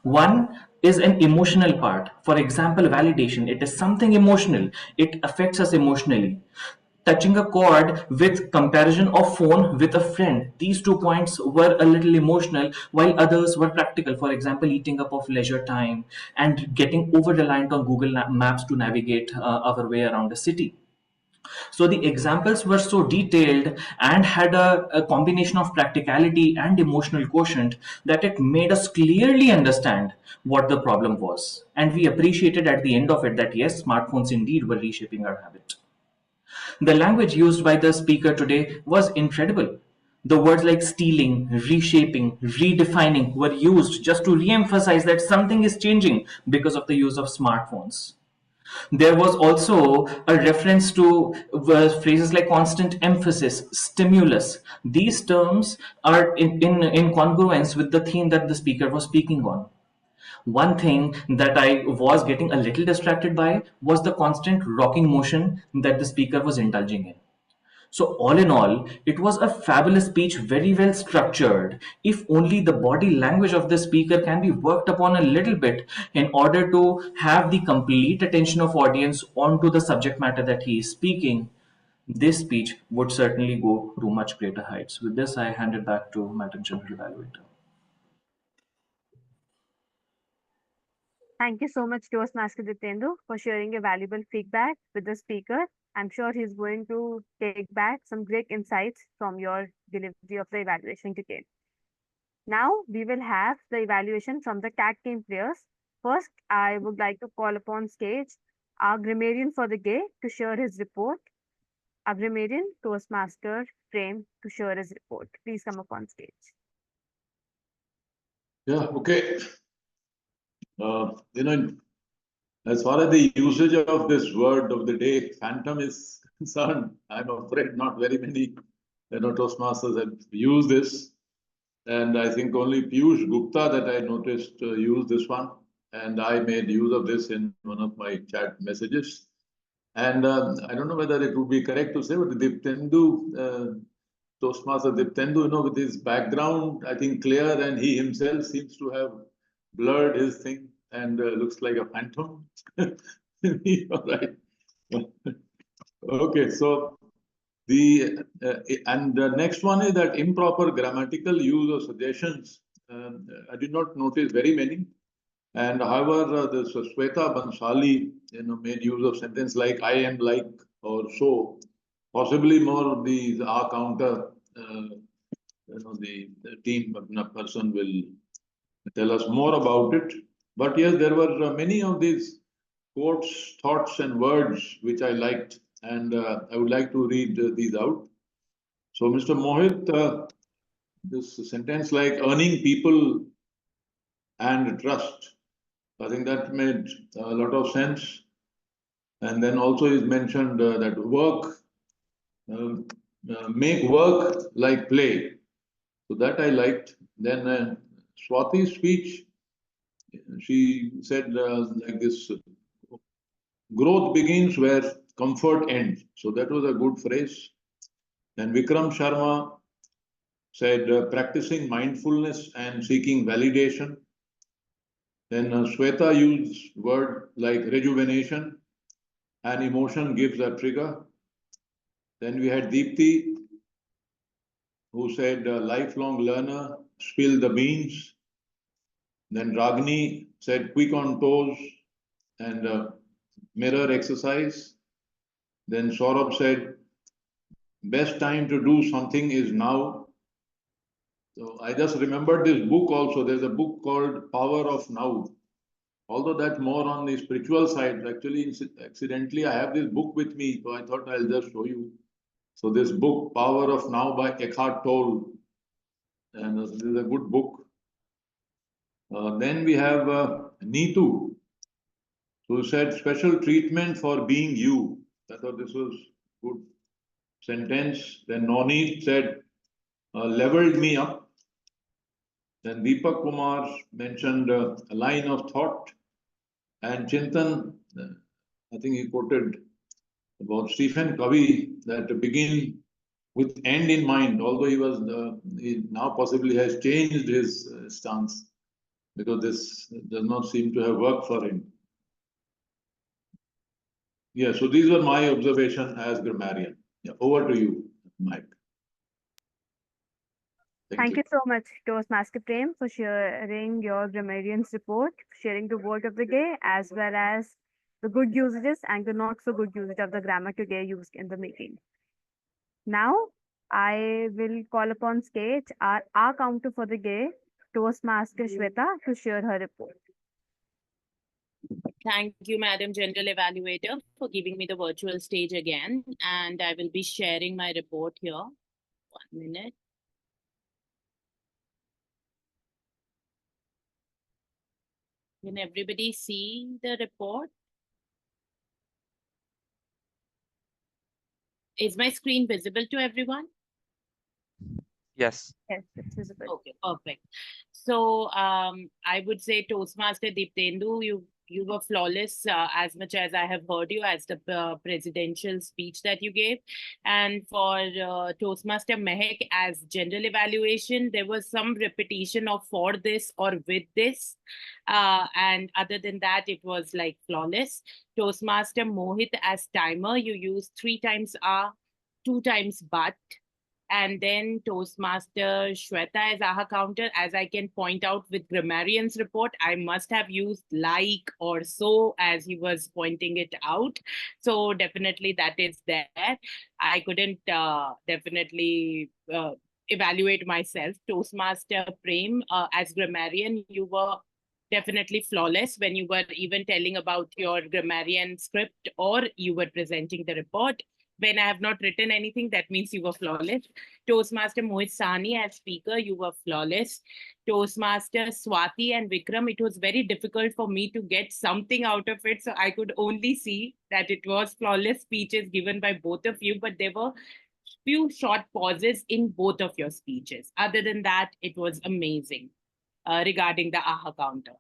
One is an emotional part. For example, validation. It is something emotional. It affects us emotionally. Touching a chord with comparison of phone with a friend. These 2 points were a little emotional while others were practical. For example, eating up of leisure time and getting over reliant on Google Maps to navigate our way around a city. So the examples were so detailed and had a combination of practicality and emotional quotient that it made us clearly understand what the problem was. And we appreciated at the end of it that yes, smartphones indeed were reshaping our habit. The language used by the speaker today was incredible. The words like stealing, reshaping, redefining were used just to re emphasize that something is changing because of the use of smartphones. There was also a reference to phrases like constant emphasis, stimulus. These terms are in congruence with the theme that the speaker was speaking on. One thing that I was getting a little distracted by was the constant rocking motion that the speaker was indulging in. So, all in all, it was a fabulous speech, very well structured. If only the body language of the speaker can be worked upon a little bit in order to have the complete attention of audience onto the subject matter that he is speaking, this speech would certainly go to much greater heights. With this, I hand it back to Madam General Evaluator. Thank you so much, Toastmaster Diptendu, for sharing your valuable feedback with the speaker. I'm sure he's going to take back some great insights from your delivery of the evaluation today. Now we will have the evaluation from the CAT team players. First, I would like to call upon stage our grammarian for the day to share his report. Our grammarian, Toastmaster Frame, to share his report. Please come up on stage. Yeah, okay. As far as the usage of this word of the day, phantom, is concerned, I'm afraid not very many Toastmasters have used this. And I think only Piyush Gupta that I noticed used this one. And I made use of this in one of my chat messages. And I don't know whether it would be correct to say, but Diptendu, Toastmaster Diptendu, with his background, I think clear, and he himself seems to have blurred his thing and looks like a phantom. All right. Okay, so And the next one is that improper grammatical use of suggestions. I did not notice very many. And however, this Sweta Bansali, made use of sentence like "I am like" or "so." Possibly more of these are counter. The team person will tell us more about it. But yes, there were many of these quotes, thoughts, and words which I liked, and I would like to read these out. So, Mr. Mohit, this sentence like "earning people and trust," I think that made a lot of sense. And then also is mentioned that make work like play. So that I liked. Then Swati's speech, she said like this, growth begins where comfort ends. So that was a good phrase. Then Vikram Sharma said practicing mindfulness and seeking validation. Then Sweta used word like rejuvenation and emotion gives a trigger. Then we had Deepthi who said lifelong learner, spill the beans. Then Ragini said quick on toes and mirror exercise. Then Saurabh said best time to do something is now. So I just remembered this book also. There's a book called Power of Now. Although that's more on the spiritual side, actually, accidentally, I have this book with me, so I thought I'll just show you. So this book, Power of Now by Eckhart Tolle, and this is a good book. Then we have Neetu, who said special treatment for being you. I thought this was good sentence. Then Noni said leveled me up. Then Deepak Kumar mentioned a line of thought. And Chintan, I think he quoted about Stephen Covey that begin with end in mind, although he now possibly has changed his stance because this does not seem to have worked for him. Yeah, so these were my observations as grammarian. Yeah, over to you, Mike. Thank you so much, Toastmaster Prem, for sharing your grammarian's report, sharing the word of the day, as well as the good usages and the not so good usage of the grammar today used in the meeting. Now, I will call upon stage our counter for the day, Toastmaster Shweta, to share her report. Thank you, Madam General Evaluator, for giving me the virtual stage again. And I will be sharing my report here. 1 minute. Can everybody see the report? Is my screen visible to everyone? Yes. Yes, it's visible. Okay, perfect. So I would say Toastmaster Deeptendu, you were flawless as much as I have heard you as the presidential speech that you gave. And for Toastmaster Mehek as general evaluation, there was some repetition of for this or with this. And other than that, it was like flawless. Toastmaster Mohit as timer, you used 3 times 2 times but. And then Toastmaster Shweta as AHA counter. As I can point out with grammarian's report, I must have used like or so as he was pointing it out. So definitely that is there. I couldn't definitely evaluate myself. Toastmaster Prem as grammarian, you were definitely flawless when you were even telling about your grammarian script or you were presenting the report. When I have not written anything, that means you were flawless. Toastmaster Mohit Sahni as speaker, you were flawless. Toastmaster Swati and Vikram, it was very difficult for me to get something out of it. So I could only see that it was flawless speeches given by both of you, but there were few short pauses in both of your speeches. Other than that, it was amazing regarding the AHA counter.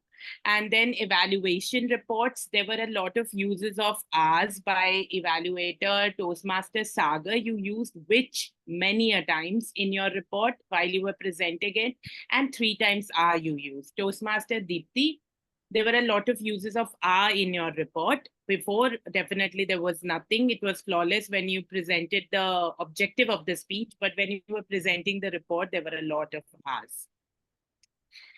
And then evaluation reports, there were a lot of uses of R's by evaluator Toastmaster Sagar. You used which many a times in your report while you were presenting it, and 3 times R you used. Toastmaster Deepthi, there were a lot of uses of in your report. Before, definitely there was nothing. It was flawless when you presented the objective of the speech, but when you were presenting the report, there were a lot of R's.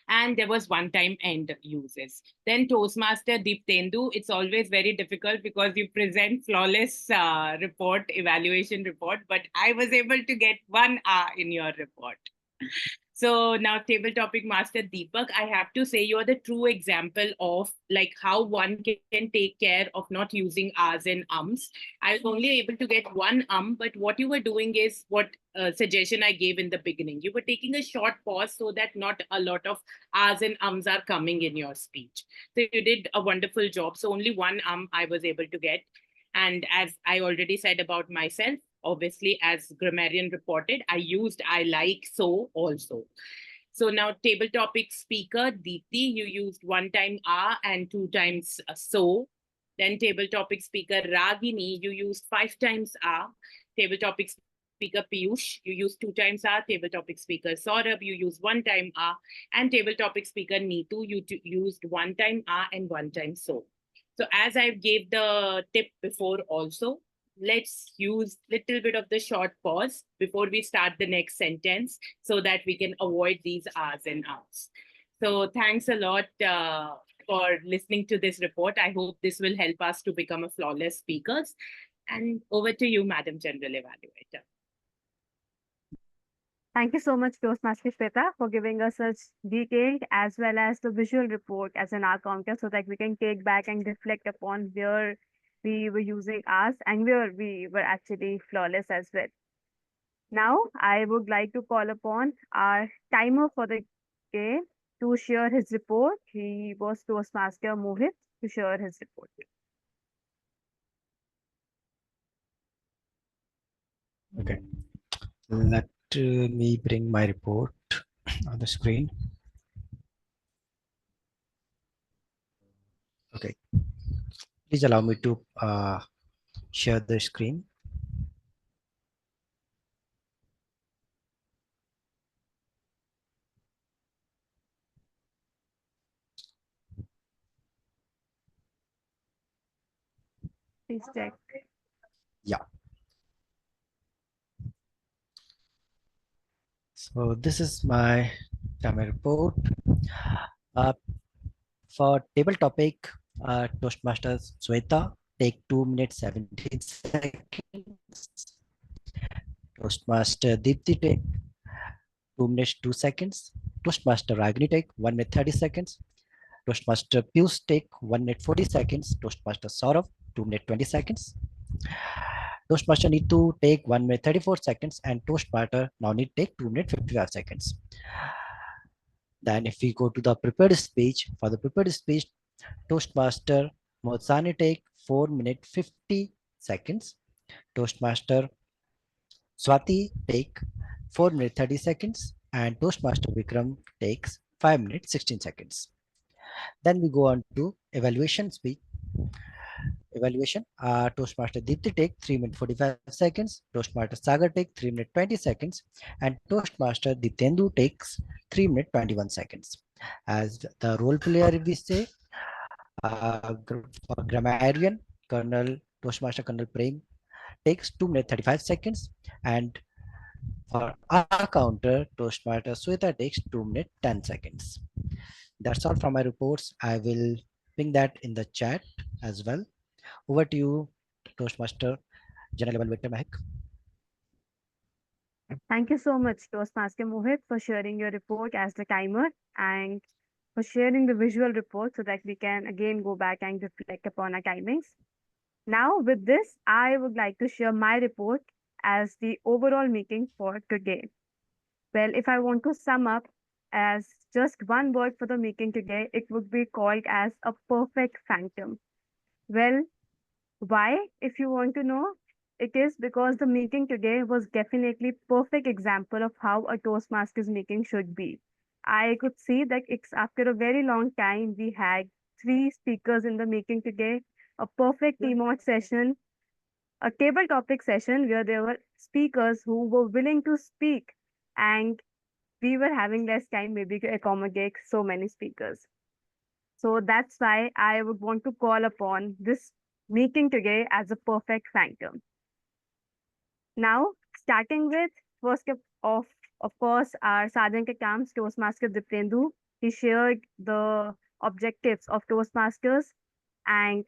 And there was one-time end uses. Then Toastmaster Deeptendu, it's always very difficult because you present flawless report, evaluation report, but I was able to get one R in your report. So now table topic master Deepak, I have to say you're the true example of like how one can take care of not using R's and ums. I was only able to get one but what you were doing is what suggestion I gave in the beginning. You were taking a short pause so that not a lot of R's and ums are coming in your speech. So you did a wonderful job. So only one I was able to get. And as I already said about myself, obviously, as grammarian reported, I used I like so also. So now table topic speaker, Deepti, you used one time and two times so. Then table topic speaker, Ragini, you used 5 times Table topic speaker, Piyush, you used 2 times Table topic speaker, Saurabh, you used 1 time and table topic speaker, Neetu, you used 1 time and 1 time so. So as I gave the tip before also, let's use little bit of the short pause before we start the next sentence so that we can avoid these R's and outs. So thanks a lot for listening to this report. I hope this will help us to become a flawless speakers. And over to you, Madam General Evaluator. Thank you so much, Toastmaster Shweta, for giving us such detailed as well as the visual report as an R counter so that we can take back and reflect upon where we were using R's and where we were actually flawless as well. Now, I would like to call upon our timer for the day to share his report. He was Toastmaster Mohit to share his report. Okay, let me bring my report on the screen. Okay, please allow me to share the screen. Please check. Yeah. So this is my time report. For table topic, Toastmasters Sweta, take 2 minutes 17 seconds. Toastmaster Deepti, take 2 minutes 2 seconds. Toastmaster Ragini, take 1 minute 30 seconds. Toastmaster Piyush, take 1 minute 40 seconds. Toastmaster Saurav, 2 minute 20 seconds. Toastmaster need to take 1 minute 34 seconds, and Toastmaster now need take 2 minute 55 seconds. Then if we go to the prepared speech, for the prepared speech, Toastmaster Motsani take 4 minute 50 seconds. Toastmaster Swati take 4 minute 30 seconds, and Toastmaster Vikram takes 5 minutes 16 seconds. Then we go on to evaluation speech. Evaluation, Toastmaster Deepti take 3 minutes 45 seconds, Toastmaster Sagar take 3 minutes 20 seconds, and Toastmaster Ditendu takes 3 minutes 21 seconds. As the role player, we say, for grammarian, Toastmaster Colonel Prem takes 2 minutes 35 seconds, and for our counter, Toastmaster Sweta takes 2 minutes 10 seconds. That's all from my reports. I will ping that in the chat as well. Over to you, Toastmaster General Evaluator Mahek. Thank you so much, Toastmaster Mohit, for sharing your report as the timer and for sharing the visual report so that we can again go back and reflect upon our timings. Now, with this, I would like to share my report as the overall meeting for today. Well, if I want to sum up as just one word for the meeting today, it would be called as a perfect phantom. Well, why, if you want to know? It is because the meeting today was definitely perfect example of how a Toastmasters meeting should be. I could see that it's after a very long time we had 3 speakers in the meeting today, a perfect remote session, a table topic session where there were speakers who were willing to speak, and we were having less time maybe to accommodate so many speakers. So that's why I would want to call upon this meeting today as a perfect phantom. Now, starting with first of course, our Sergeant at Arms Toastmaster Diprendu. He shared the objectives of Toastmasters and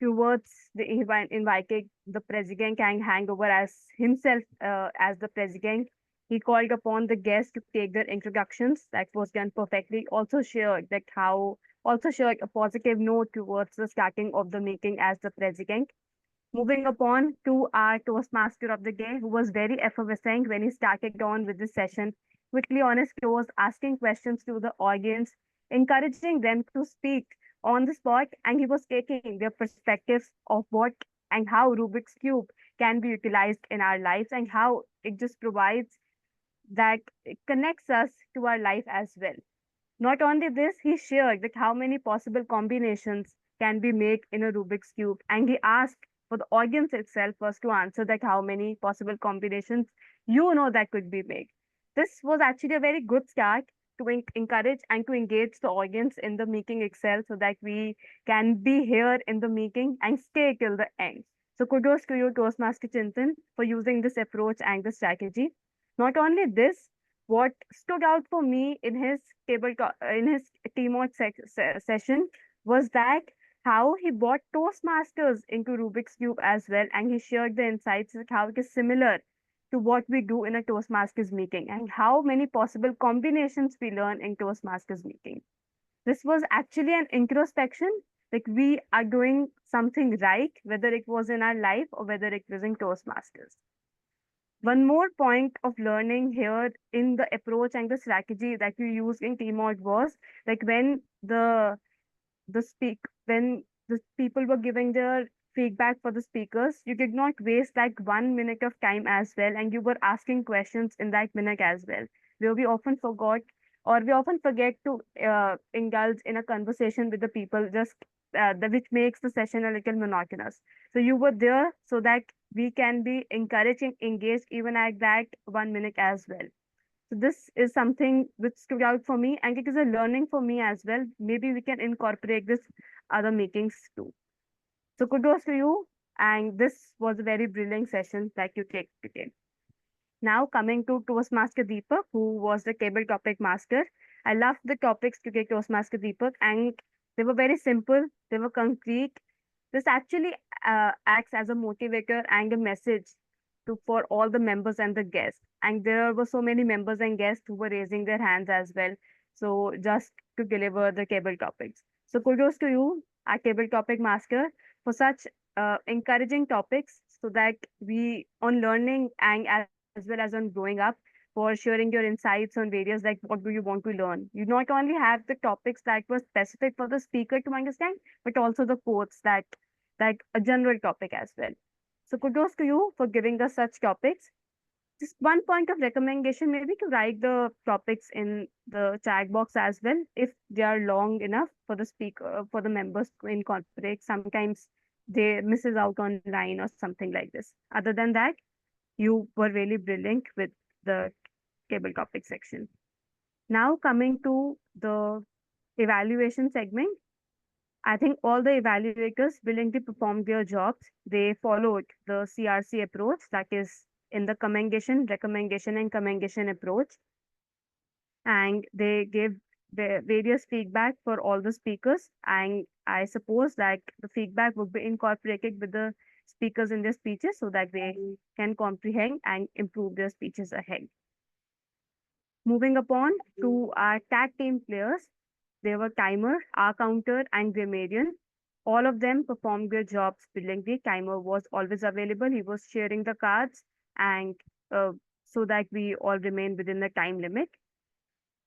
towards the invited the president and hand over as himself as the president. He called upon the guests to take their introductions. That was done perfectly. Also shared a positive note towards the starting of the meeting as the president. Moving upon to our Toastmaster of the day, who was very effervescent when he started on with this session, quickly on his toes, asking questions to the audience, encouraging them to speak on the spot, and he was taking their perspectives of what and how Rubik's Cube can be utilized in our lives and how it just provides that it connects us to our life as well. Not only this, he shared that how many possible combinations can be made in a Rubik's Cube, and he asked for the audience itself was to answer that how many possible combinations that could be made. This was actually a very good start to encourage and to engage the audience in the meeting itself so that we can be here in the meeting and stay till the end. So kudos to you, Toastmaster Chintan, for using this approach and the strategy. Not only this, what stood out for me in his in his teamwork session was that how he brought Toastmasters into Rubik's Cube as well, and he shared the insights that how it is similar to what we do in a Toastmasters meeting and how many possible combinations we learn in Toastmasters meeting. This was actually an introspection, like we are doing something right, whether it was in our life or whether it was in Toastmasters. One more point of learning here in the approach and the strategy that you use in teamwork was like when the people were giving their feedback for the speakers, you did not waste like 1 minute of time as well, and you were asking questions in that minute as well, where we often forgot or we often forget to indulge in a conversation with the people, just which makes the session a little monotonous. So you were there so that we can be encouraged and engaged even at that 1 minute as well. So this is something which stood out for me, and it is a learning for me as well. Maybe we can incorporate this other meetings too. So kudos to you, and this was a very brilliant session that you take today. Now coming to Toastmaster Deepak, who was the table topic master. I loved the topics to get Toastmaster Deepak, and they were very simple. They were concrete. This actually acts as a motivator and a message for all the members and the guests. And there were so many members and guests who were raising their hands as well. So just to deliver the table topics. So kudos to you, our table topic master, for such encouraging topics so that we on learning and as well as on growing up for sharing your insights on various like what do you want to learn. You not only have the topics that were specific for the speaker to understand, but also the quotes that a general topic as well. So kudos to you for giving us such topics. Just one point of recommendation, maybe to write the topics in the chat box as well, if they are long enough for the speaker, for the members to incorporate. Sometimes they misses out on line or something like this. Other than that, you were really brilliant with the table topic section. Now coming to the evaluation segment, I think all the evaluators willingly performed their jobs. They followed the CRC approach, that is in the commendation, recommendation, and commendation approach. And they gave the various feedback for all the speakers. And I suppose that the feedback would be incorporated with the speakers in their speeches so that they can comprehend and improve their speeches ahead. Moving upon to our tag team players, there were Timer, R Counter, and Grammarian. All of them performed their jobs brilliantly. Timer was always available. He was sharing the cards and so that we all remain within the time limit.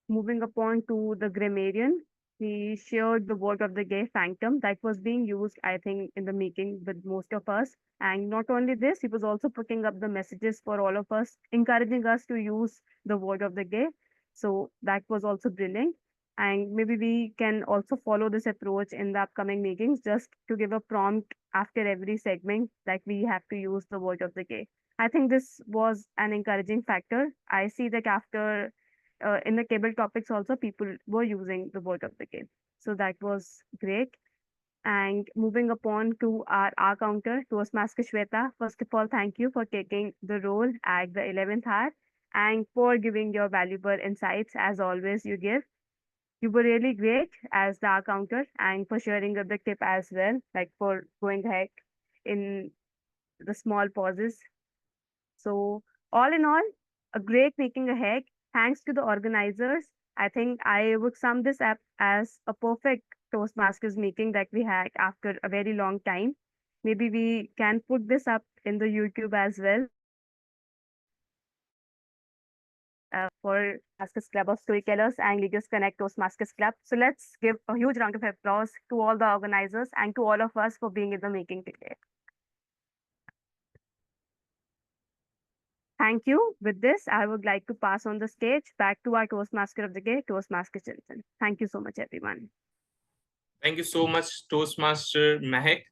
Moving upon to the Grammarian, he shared the word of the day, phantom, that was being used, I think, in the meeting with most of us. And not only this, he was also putting up the messages for all of us, encouraging us to use the word of the day. So that was also brilliant. And maybe we can also follow this approach in the upcoming meetings, just to give a prompt after every segment that we have to use the word of the day. I think this was an encouraging factor. I see that after in the table topics also people were using the word of the day. So that was great. And moving upon to our R counter, Toastmaster Shweta. First of all, thank you for taking the role at the 11th hour and for giving your valuable insights as always you give. You were really great as the R counter and for sharing a big tip as well, like for going ahead in the small pauses. So all in all, a great making ahead. Thanks to the organizers. I think I would sum this up as a perfect Toastmasters meeting that we had after a very long time. Maybe we can put this up in the YouTube as well for Toastmasters Club of Storytellers and Leaders Connect Toastmasters Club. So let's give a huge round of applause to all the organizers and to all of us for being in the making today. Thank you. With this, I would like to pass on the stage back to our Toastmaster of the day, Toastmaster Chintan. Thank you so much, everyone. Thank you so much, Toastmaster Mehak.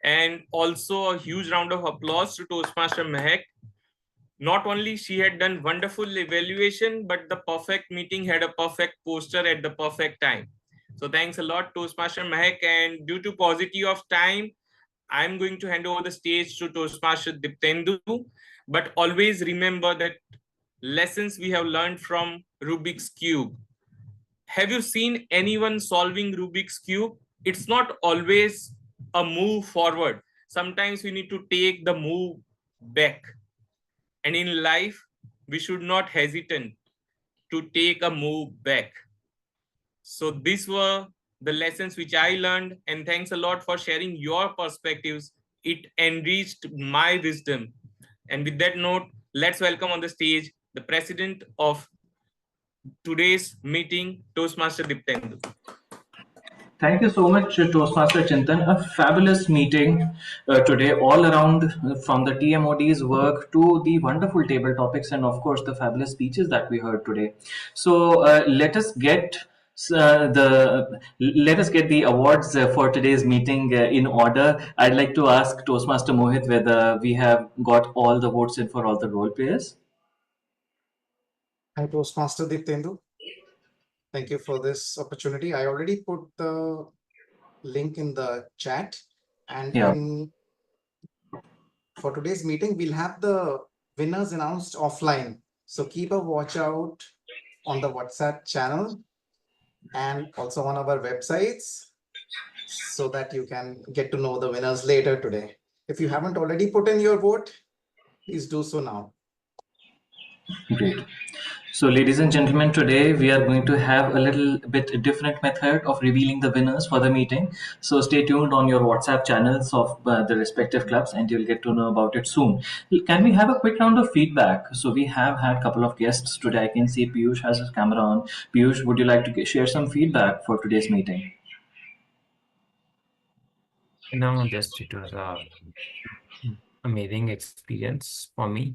And also a huge round of applause to Toastmaster Mehak. Not only she had done wonderful evaluation, but the perfect meeting had a perfect poster at the perfect time. So thanks a lot, Toastmaster Mehak. And due to paucity of time, I'm going to hand over the stage to Toastmaster Diptendu. But always remember that lessons we have learned from Rubik's Cube. Have you seen anyone solving Rubik's Cube? It's not always a move forward. Sometimes we need to take the move back. And in life, we should not hesitate to take a move back. So these were the lessons which I learned, and thanks a lot for sharing your perspectives. It enriched my wisdom. And with that note, let's welcome on the stage the president of today's meeting, Toastmaster Diptendu. Thank you so much, Toastmaster Chintan. A fabulous meeting today, all around from the TMOD's work to the wonderful table topics, and of course the fabulous speeches that we heard today. So let us get the awards for today's meeting in order. I'd like to ask Toastmaster Mohit whether we have got all the votes in for all the role players. Hi, Toastmaster Diptendu. Thank you for this opportunity. I already put the link in the chat, and for today's meeting, we'll have the winners announced offline. So keep a watch out on the WhatsApp channel and also on our websites so that you can get to know the winners later today. If you haven't already put in your vote, please do so now. Great. So, ladies and gentlemen, today we are going to have a little bit different method of revealing the winners for the meeting. So, stay tuned on your WhatsApp channels of the respective clubs, and you'll get to know about it soon. Can we have a quick round of feedback? So, we have had a couple of guests today. I can see Piyush has his camera on. Piyush, would you like to share some feedback for today's meeting? No, just it was a amazing experience for me.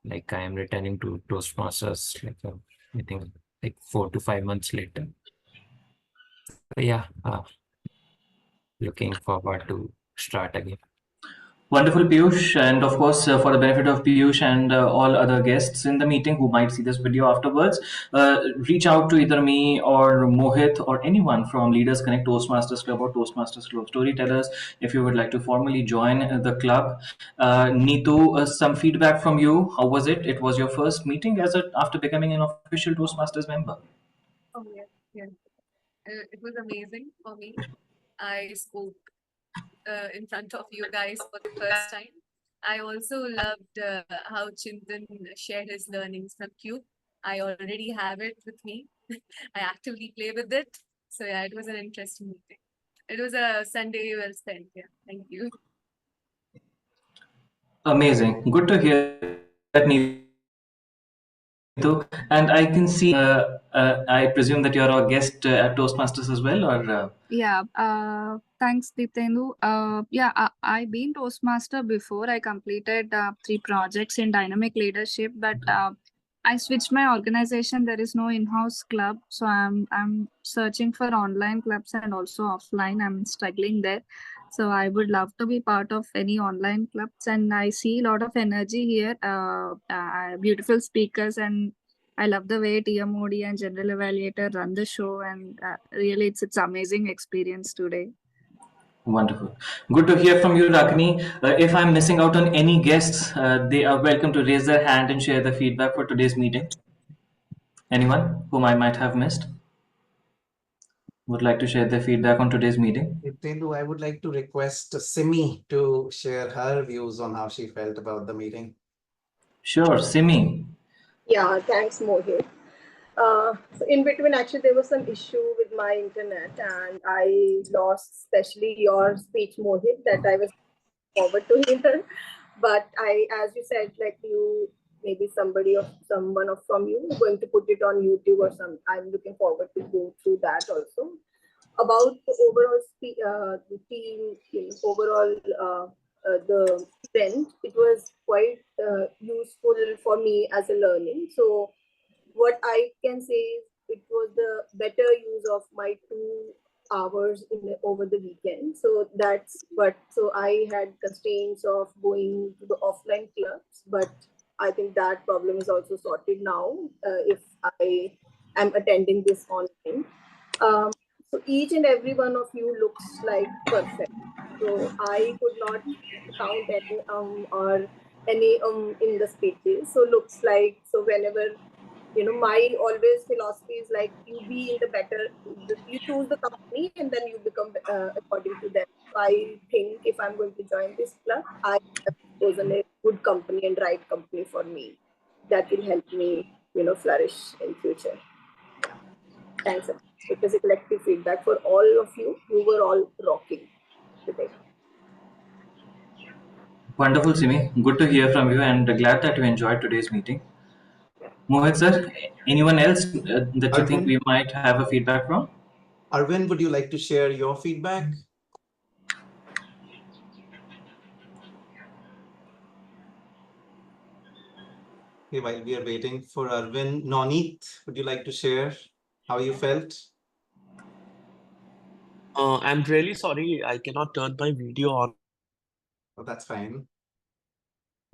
Like I am returning to Toastmasters I think like 4 to 5 months later. So yeah, looking forward to start again. Wonderful, Piyush. And of course, for the benefit of Piyush and all other guests in the meeting who might see this video afterwards, reach out to either me or Mohit or anyone from Leaders Connect Toastmasters Club or Toastmasters Club Storytellers if you would like to formally join the club. Neetu, some feedback from you. How was it? It was your first meeting after becoming an official Toastmasters member. Oh, yes, yes. It was amazing for me. I spoke in front of you guys for the first time. I also loved how Chintan shared his learnings from Cube. I already have it with me. I actively play with it. So yeah, it was an interesting meeting. It was a Sunday well spent. Yeah, thank you. Amazing. Good to hear that, Neetu. And I can see, I presume that you're a guest at Toastmasters as well, or? Yeah, thanks, Dipendu. Yeah, I've been Toastmaster before. I completed 3 projects in dynamic leadership, but I switched my organization. There is no in-house club, so I'm searching for online clubs and also offline. I'm struggling there, so I would love to be part of any online clubs. And I see a lot of energy here. Beautiful speakers and I love the way TMOD and General Evaluator run the show, and really, it's amazing experience today. Wonderful. Good to hear from you, Ragini. If I'm missing out on any guests, they are welcome to raise their hand and share the feedback for today's meeting. Anyone whom I might have missed would like to share their feedback on today's meeting? Tendu, I would like to request Simi to share her views on how she felt about the meeting. Sure, Simi. Yeah, thanks, Mohit. So in between, actually, there was some issue with my internet, and I lost, especially your speech, Mohit, that I was forward to hear. But as you said, like you, maybe someone of from you going to put it on YouTube or some. I'm looking forward to go through that also. About the overall the team, overall the event, it was quite useful for me as a learning. So what I can say is it was the better use of my 2 hours over the weekend. So that's what. So I had constraints of going to the offline clubs, but I think that problem is also sorted now. If I am attending this online. So each and every one of you looks like perfect. So I could not count any or any in the speeches. So looks like, so whenever my always philosophy is like you be in the better, you choose the company and then you become according to them. So I think if I'm going to join this club, I have chosen a good company and right company for me that will help me flourish in future. Thanks. It was a collective feedback for all of you. You were all rocking today. Wonderful, Simi. Good to hear from you, and glad that you enjoyed today's meeting. Mohit sir, anyone else that you think Arvind? we might have a feedback from? Arvind, would you like to share your feedback? Okay, while we are waiting for Arvind, Nonit, would you like to share how you felt? I'm really sorry, I cannot turn my video on. Oh, that's fine.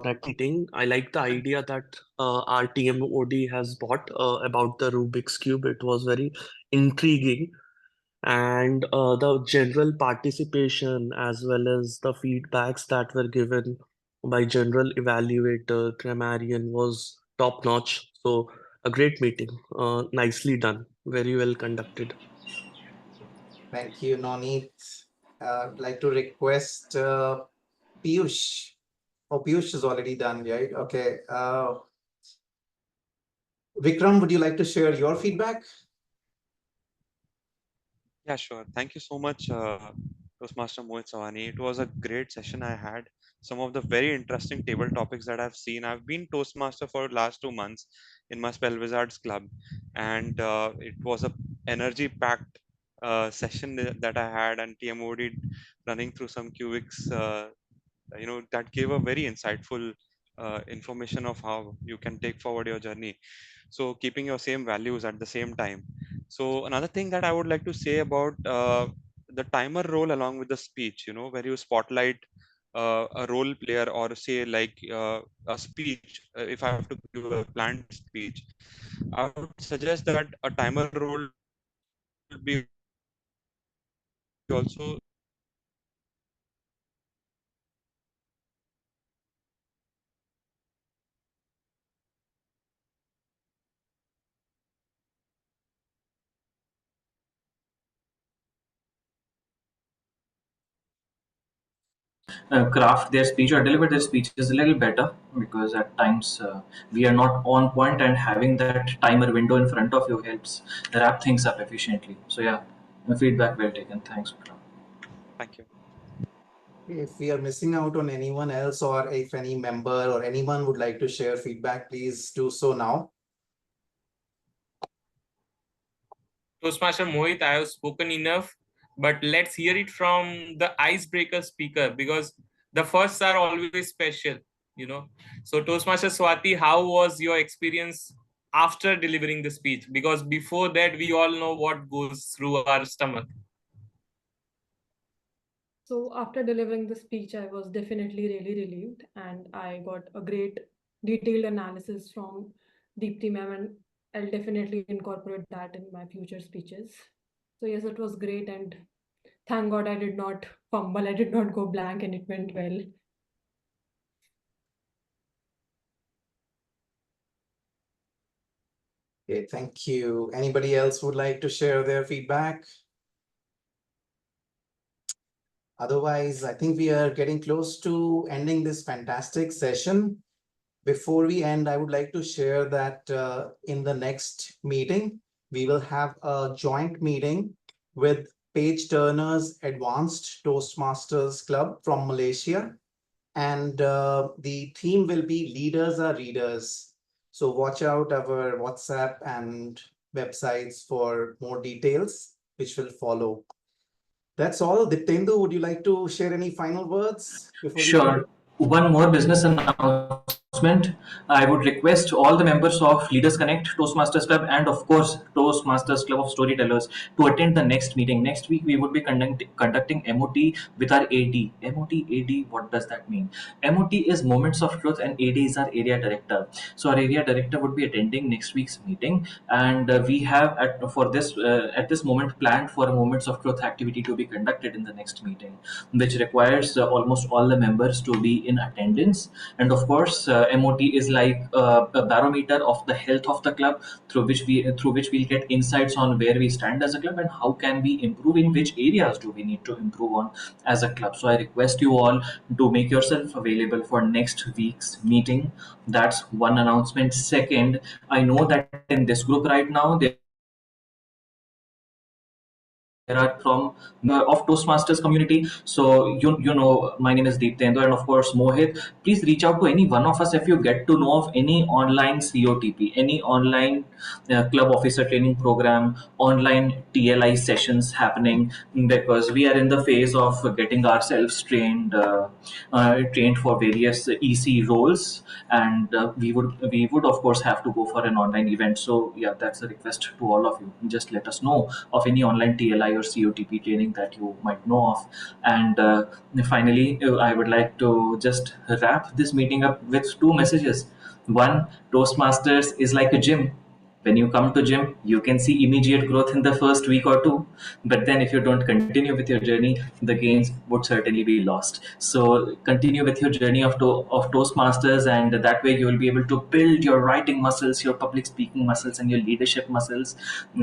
That meeting. I like the idea that our TMOD has brought about the Rubik's Cube. It was very intriguing. And the general participation as well as the feedbacks that were given by general evaluator, grammarian was top notch. So a great meeting, nicely done, very well conducted. Thank you, Nonit. I'd like to request Piyush. Oh, Piyush is already done, right? Okay. Vikram, would you like to share your feedback? Yeah, sure. Thank you so much, Toastmaster Mohit Sawani. It was a great session I had. Some of the very interesting table topics that I've seen. I've been Toastmaster for last 2 months in my Spell Wizards club, and it was a energy-packed session that I had, and TMOD running through some cubics. That gave a very insightful information of how you can take forward your journey. So keeping your same values at the same time. So another thing that I would like to say about the timer role along with the speech, where you spotlight a role player, or say like a speech. If I have to give a planned speech, I would suggest that a timer role be also Craft their speech or deliver their speeches a little better, because at times we are not on point, and having that timer window in front of you helps wrap things up efficiently. So yeah, feedback well taken. Thanks. Thank you. If we are missing out on anyone else, or if any member or anyone would like to share feedback, please do so now. Toastmaster Mohit, I have spoken enough, but let's hear it from the icebreaker speaker, because the firsts are always special. So Toastmaster Swati, how was your experience after delivering the speech? Because before that, we all know what goes through our stomach. So after delivering the speech, I was definitely really relieved, and I got a great detailed analysis from Deepti ma'am and I'll definitely incorporate that in my future speeches. So yes, it was great, and thank God I did not fumble, I did not go blank, and it went well. Okay, thank you. Anybody else would like to share their feedback? Otherwise, I think we are getting close to ending this fantastic session. Before we end, I would like to share that in the next meeting, we will have a joint meeting with Page Turner's Advanced Toastmasters Club from Malaysia. And the theme will be Leaders Are Readers. So watch out our WhatsApp and websites for more details, which will follow. That's all. Diptendu, would you like to share any final words before we Sure. One more business announcement. I would request all the members of Leaders Connect, Toastmasters Club, and of course Toastmasters Club of Storytellers to attend the next meeting. Next week we would be conducting MOT with our AD. MOT, AD, what does that mean? MOT is Moments of Truth, and AD is our area director. So our area director would be attending next week's meeting, and we have at this moment planned for a Moments of Truth activity to be conducted in the next meeting, which requires almost all the members to be in attendance. And of course, MOT is like a barometer of the health of the club, through which we'll get insights on where we stand as a club and how can we improve, in which areas do we need to improve on as a club. So I request you all to make yourself available for next week's meeting. That's one announcement. Second, I know that in this group right now there are from of Toastmasters community. So you know, my name is Deeptendra, and of course Mohit. Please reach out to any one of us if you get to know of any online COTP, any online club officer training program, online TLI sessions happening, because we are in the phase of getting ourselves trained for various EC roles, and we would of course have to go for an online event. So yeah, that's a request to all of you. Just let us know of any online TLI or COTP training that you might know of. And finally, I would like to just wrap this meeting up with two messages. One, Toastmasters is like a gym. When you come to gym, you can see immediate growth in the first week or two, but then if you don't continue with your journey, the gains would certainly be lost. So continue with your journey of Toastmasters, and that way you will be able to build your writing muscles, your public speaking muscles, and your leadership muscles.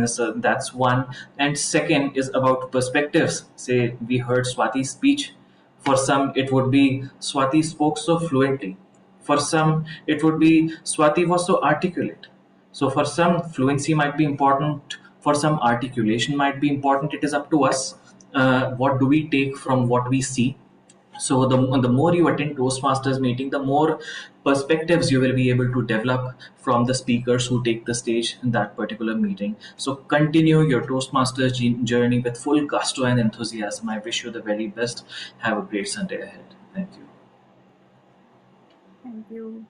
So that's one. And second is about perspectives. Say we heard Swati's speech. For some, it would be Swati spoke so fluently. For some, it would be Swati was so articulate. So for some, fluency might be important. For some, articulation might be important. It is up to us. What do we take from what we see? So the more you attend Toastmasters meeting, the more perspectives you will be able to develop from the speakers who take the stage in that particular meeting. So continue your Toastmasters journey with full gusto and enthusiasm. I wish you the very best. Have a great Sunday ahead. Thank you. Thank you.